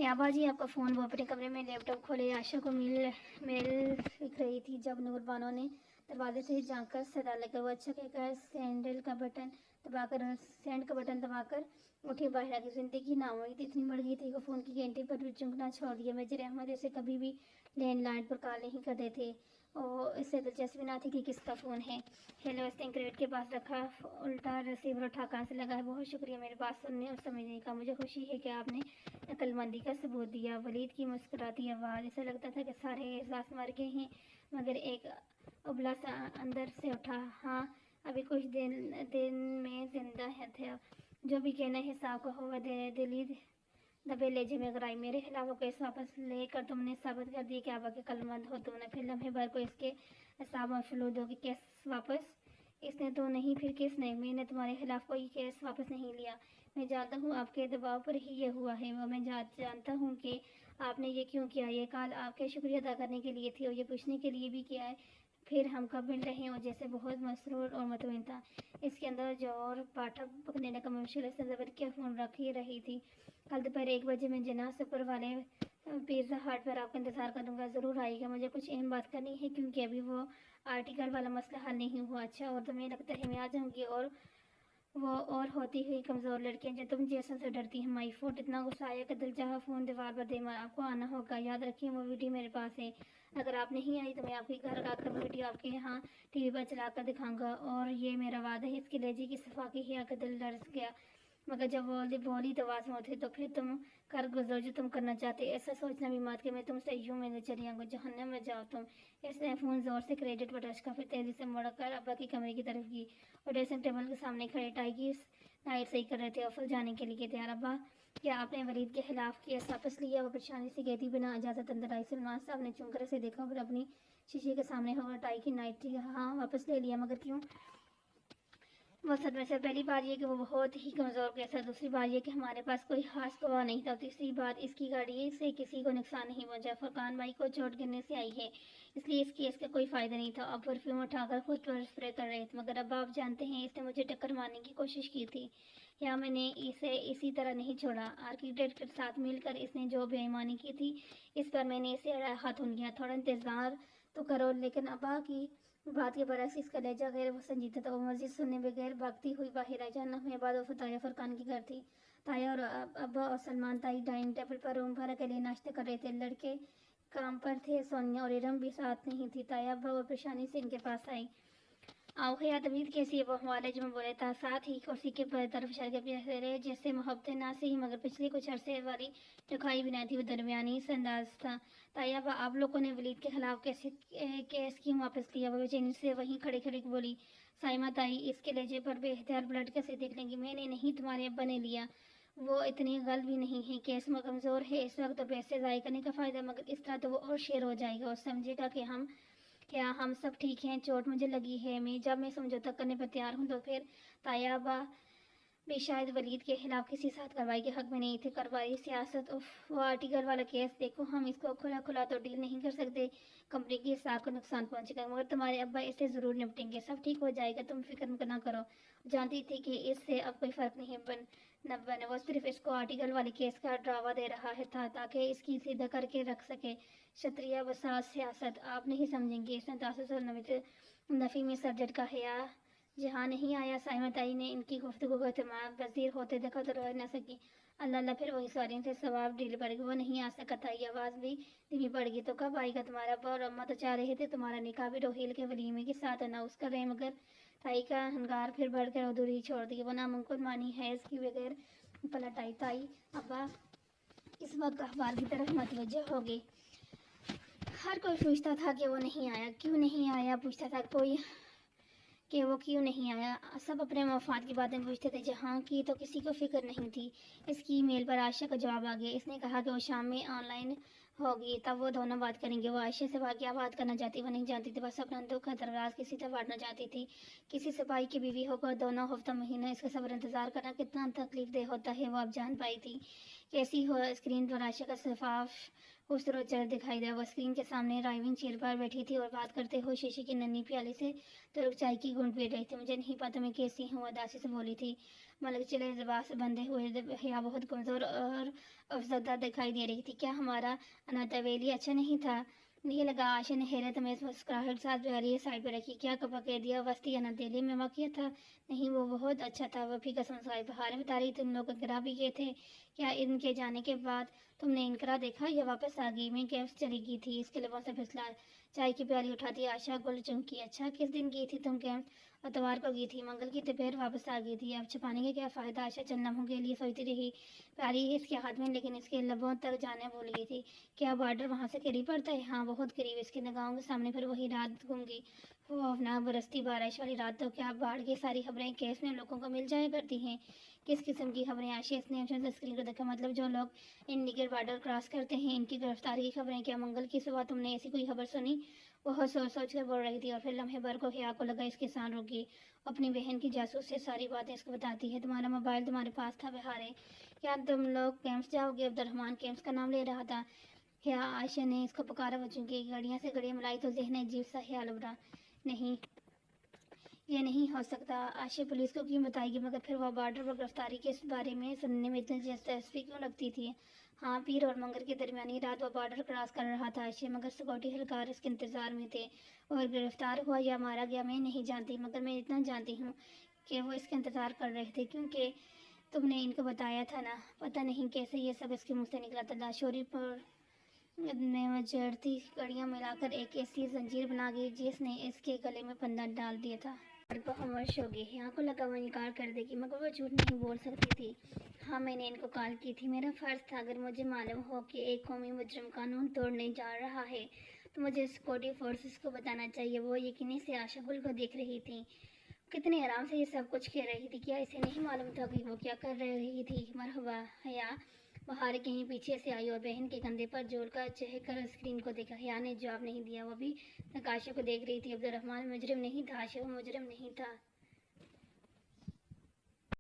याबा जी आपका फ़ोन। वो अपने कमरे में लैपटॉप खोले आशा को मेल लिख रही थी जब नूरबानो ने दरवाजे से झांक कर सदा लगा। वो अच्छा कहकर सेंड का बटन दबाकर उठी बाहर आ गई। जिंदगी नाउमीद इतनी बढ़ गई थी कि फ़ोन की घंटी पर भी चुंकना छोड़ दिया। वज़ीर अहमद इसे कभी भी लैंडलाइन पर कॉल नहीं करते थे और इससे दिलचस्पी ना थी कि किसका फ़ोन है। हेलो, इसने क्रेडिट के पास रखा, उल्टा रिसीवर उठा कान से लगा है। बहुत शुक्रिया मेरी बात सुनने और समझने का, मुझे खुशी है कि आपने अक्लमंदी का सबूत दिया। वलीद की मुस्कुराती आवाज़, ऐसा लगता था कि सारे एहसास मर गए हैं मगर एक उबला सा अंदर से उठा। हाँ, अभी कुछ दिन में जिंदा है थे। जो भी कहना हिसाब का होगा दिली दबे लहजे में अगर आई। मेरे खिलाफ वो केस वापस लेकर तुमने साबित कर दिया कि आबा के कलमंद हो तुमने। फिर लम्हे भर को इसके हिसाब में फलूद होगी। केस वापस? इसने तो नहीं, फिर किसने? मैंने तुम्हारे खिलाफ कोई केस वापस नहीं लिया। मैं जानता हूँ आपके दबाव पर ही ये हुआ है। वो मैं जानता हूँ कि आपने ये क्यों किया। ये कॉल आपके शुक्रिया अदा करने के लिए थी और ये पूछने के लिए भी किया है फिर हम कब मिल रहे हैं। और जैसे बहुत मसरूर और मुतमईन था। इसके अंदर जो और पाठक पकड़ने का मुश्किल से जबर के फ़ोन रख ही रही थी। कल दोपहर 1 बजे मैं जना सुपर वाले पिज़्ज़ा हट पर आपका इंतज़ार करूँगा। ज़रूर आइएगा, मुझे कुछ अहम बात करनी है क्योंकि अभी वो आर्टिकल वाला मसला हल नहीं हुआ। अच्छा, और तुम्हें लगता है मैं आ जाऊँगी और वो और होती हुई कमज़ोर लड़कियां जो तुम जैसा से डरती हैं। माई फुट इतना गुस्सा आया कि दिल चाहा फ़ोन दीवार पर दे मारा। आपको आना होगा, याद रखिए वो वीडियो मेरे पास है। अगर आप नहीं आई तो मैं आपके घर आकर वीडियो आपके यहाँ टीवी पर चला कर दिखाऊंगा और ये मेरा वादा है। इसके लहजे की सफाकी हिया का दिल डर गया मगर जब बोली तो आवाज़ में उठी तो फिर तुम कर गुजरो जो तुम करना चाहते। ऐसा सोचना भी मत कि मैं तुमसे यूँ में चली आऊँगा, जहन्नम में जाओ तुम। इसने फ़ोन ज़ोर से क्रेडिट पर टच का, फिर तेज़ी से मुड़कर अब्बा के कमरे की तरफ गई और ड्रेसिंग टेबल के सामने खड़े टाई की नाइट सही कर रहे थे। ऑफिस जाने के लिए तैयार। अब्बा, क्या आपने वलीद के खिलाफ केस वापस लिया? वो परेशानी से कहती बिना इजाज़त अंदर आई। सलमान साहब ने चुनकर से देखा फिर अपनी शीशे के सामने होकर टाई की नाइट थी। हाँ, वापस ले लिया, मगर क्यों? वो सदमे से पहली बात ये कि वो बहुत ही कमज़ोर केस है। दूसरी बात ये कि हमारे पास कोई खास गवाह नहीं था। तीसरी बात, इसकी गाड़ी से किसी को नुकसान नहीं पहुंचा। फरकान भाई को चोट गिरने से आई है, इसलिए इस केस का कोई फ़ायदा नहीं था। अब परफ्यूम उठाकर खुद पर स्प्रे कर रहे थे। मगर अब आप जानते हैं इसने मुझे टक्कर मारने की कोशिश की थी या मैंने इसे इसी तरह नहीं छोड़ा। आर्किटेक्ट के साथ मिलकर इसने जो बेईमानी की थी इस पर मैंने इसे हाथों लिया। थोड़ा इंतज़ार तो करो। लेकिन अब्बा की बात के बरस इसका लहजा गैर वो संजीदा था। वो मस्जिद सुनने बगैर भागती हुई बाहर आई। जहाँ में बाद वफा ताया फरकान की घर थी। ताया और अब्बा और सलमान ताई डाइनिंग टेबल पर रूम भर के लिए नाश्ते कर रहे थे। लड़के काम पर थे। सोनिया और इरम भी साथ नहीं थी। ताया अब्बा वो परेशानी से इनके पास आई। आओ खैर, तबीयत कैसी है? वो हमारे में बोले था, साथ ही कुर्सी के तरफ इशारे के रहे जैसे मोहब्बतें ना सही मगर पिछले कुछ अरसे वाली दिखाई भी नहीं थी। वो दरमियानी से अंदाज था। ताया आप लोगों ने वलीद के खिलाफ केस क्यों वापस लिया? वो बेचैनी से वहीं खड़े खड़े बोली। साइमा ताई इसके लहजे पर बेहतर ब्लड कैसे देख लेंगी? मैंने नहीं, तुम्हारे अब्बा ने लिया। वो इतनी गल भी नहीं है। केस में कमज़ोर है इस वक्त तो पैसे ज़ाय करने का फ़ायदा, मगर इस तरह तो वो और शेर हो जाएगा और समझेगा कि हम सब ठीक हैं। चोट मुझे लगी है, मैं समझौता करने पर तैयार हूँ। तो फिर तायाबा بھی شاید ولید کے خلاف کسی ساتھ کارروائی کے حق میں نہیں تھے۔ کارروائی سیاست وہ آرٹیکل والا کیس دیکھو، ہم اس کو کھلا کھلا تو ڈیل نہیں کر سکتے، کمپنی کی اسٹاک کو نقصان پہنچے گا، مگر تمہارے ابا اس سے ضرور نپٹیں گے، سب ٹھیک ہو جائے گا، تم فکر نہ کرو۔ جانتی تھی کہ اس سے اب کوئی فرق نہیں نہ بنے، وہ صرف اس کو آرٹیکل والے کیس کا ڈراوا دے رہا تھا تاکہ اس کی سیدھا کر کے رکھ سکے۔ شتریہ بساز سیاست آپ نہیں سمجھیں گے، اس نے تاسس اور نفی میں سرجٹ کا حیا جہاں نہیں آیا۔ سائمہ تائی نے ان کی گفتگو کو اعتماد پذیر ہوتے دیکھا تو رہ نہ سکی۔ اللہ اللہ، پھر وہی سوریوں سے ثواب ڈھیل پڑ گئی، وہ نہیں آ سکا تھا، یہ آواز بھی دھیمی پڑ گئی۔ تو کب آئے گا؟ تمہارا ابا اور اماں تو چاہ رہے تھے تمہارا نکاح بھی روہیل کے ولیمے کے ساتھ اناؤنس کر رہے، مگر تائی کا ہنگار پھر بڑھ کر ادھوری چھوڑ دی، وہ ناممکن مانی ہے اس کی بغیر پلٹ آئی۔ تائی ابا اس وقت اخبار کی طرف متوجہ ہو گئی۔ ہر کوئی پوچھتا تھا کہ وہ نہیں آیا، کیوں نہیں آیا، پوچھتا تھا کوئی کہ وہ کیوں نہیں آیا۔ سب اپنے مفاد کی باتیں پوچھتے تھے، جہاں کی تو کسی کو فکر نہیں تھی۔ اس کی ای میل پر عائشہ کا جواب آ گیا، اس نے کہا کہ وہ شام میں آن لائن ہوگی، تب وہ دونوں بات کریں گے۔ وہ عائشہ سے کیا بات کرنا چاہتی وہ نہیں جانتی تھی، بس اپنا دکھ کا دراز کسی سے بانٹنا چاہتی تھی۔ کسی سپاہی کی بیوی ہو کر دونوں ہفتہ مہینہ اس کا صبر انتظار کرنا کتنا تکلیف دہ ہوتا ہے، وہ اب جان پائی تھی۔ کیسی ہو اسکرین پر عائشہ کا صاف خوبصورت چہرہ دکھائی دیا، وہ اسکرین کے سامنے ڈرائیونگ چیئر پر بیٹھی تھی اور بات کرتے ہوئے شیشے کی ننھی پیالے سے ترک چائے کی گھونٹ پی رہی تھی۔ مجھے نہیں پتا میں کیسی ہوں، اداسی سے بولی تھی۔ ملک چلے لباس بندھے ہوئے حیا بہت کمزور اور افسردہ دکھائی دے رہی تھی۔ کیا ہمارا اناتویلی اچھا نہیں تھا؟ نہیں لگا؟ عائشہ نے حیرت میں مسکراہٹ ساتھ پیالی سائڈ پہ رکھی۔ کیا بقیدیا وسطی اناتویلی میں واقع تھا؟ نہیں، وہ بہت اچھا تھا، وہ بھی قسم صاحب بہاریں بتا رہی تم لوگ انقرہ بھی گئے تھے کیا؟ ان کے جانے کے بعد تم نے انقرہ دیکھا یا واپس آ گئی؟ میں کیمپس چلی گئی تھی، اس کے لبوں سے پھسلا۔ چائے کی پیالی اٹھاتی عائشہ گل چونکی۔ اچھا، کس دن گئی تھی تم کیمپ؟ اتوار کو گئی تھی، منگل کی دوپہر واپس آ گئی تھی۔ اب چھپانے کا کیا فائدہ؟ عائشہ چند لمحوں کے لیے سوچتی رہی، پیالی اس کے ہاتھ میں لیکن اس کے لبوں تک جانے بھول گئی تھی۔ کیا بارڈر وہاں سے قریب پڑتا ہے؟ ہاں، بہت قریب۔ اس کی نگاہوں کے سامنے پھر وہی رات گم گئی، خوفناک برستی بارش والی رات۔ تو کیا باڑھ کی ساری خبریں کیس میں لوگوں کو مل جایا کرتی ہیں؟ کس قسم کی خبریں؟ عائشہ اس نے اسکرین کو دیکھا، مطلب جو لوگ انڈیگیٹ بارڈر کراس کرتے ہیں ان کی گرفتاری کی خبریں۔ کیا منگل کی صبح تم نے ایسی کوئی خبر سنی؟ وہ سوچ کر بول رہی تھی اور پھر لمحے بھر کو حیا کو لگا اس کی سانس رک گئی۔ اپنی بہن کی جاسوس سے ساری باتیں اس کو بتاتی ہے۔ تمہارا موبائل تمہارے پاس تھا بہارے؟ کیا تم لوگ کیمپس جاؤ گے؟ عبد الرحمن کیمپس کا نام لے رہا تھا۔ حیا عائشہ نے اس کو پکارا، وہ چونکہ گھڑیاں سے گھڑیاں ملائی تو ذہن عجیب سا خیال ابھرا۔ نہیں، یہ نہیں ہو سکتا، عائشہ پولیس کو کیوں بتائے گی؟ مگر پھر وہ بارڈر پر گرفتاری کے بارے میں سننے میں اتنی دلچسپی کیوں رکھتی تھی؟ ہاں، پیر اور منگل کے درمیانی رات وہ بارڈر کراس کر رہا تھا عائشہ، مگر سیکورٹی اہلکار اس کے انتظار میں تھے۔ اور گرفتار ہوا یا مارا گیا میں نہیں جانتی، مگر میں اتنا جانتی ہوں کہ وہ اس کا انتظار کر رہے تھے، کیونکہ تم نے ان کو بتایا تھا نا۔ پتہ نہیں کیسے یہ سب اس کے منہ سے نکلا تھا۔ لاشوری پر نے جڑتی کڑیاں ملا کر ایک ایسی زنجیر بنا گئی جس نے اس کے گلے میں پھندا ڈال دیا تھا۔ وہ خاموش ہو گئی۔ حیا کو لگا وہ انکار کر دے گی، مگر وہ جھوٹ نہیں بول سکتی تھی۔ ہاں، میں نے ان کو کال کی تھی، میرا فرض تھا، اگر مجھے معلوم ہو کہ ایک قومی مجرم قانون توڑنے جا رہا ہے تو مجھے سیکورٹی فورسز کو بتانا چاہیے۔ وہ یقینی سے عائشہ گل کو دیکھ رہی تھی، کتنے آرام سے یہ سب کچھ کہہ رہی تھی۔ کیا اسے نہیں معلوم تھا کہ وہ کیا کر رہی تھی؟ مرحبا حیا، بہار کہیں پیچھے سے آئی اور بہن کے کندھے پر جھول کر چہک کر اسکرین کو دیکھا۔ حیا نے جواب نہیں دیا، وہ بھی عائشہ کو دیکھ رہی تھی۔ عبد الرحمن مجرم نہیں تھا عائشہ، وہ مجرم نہیں تھا۔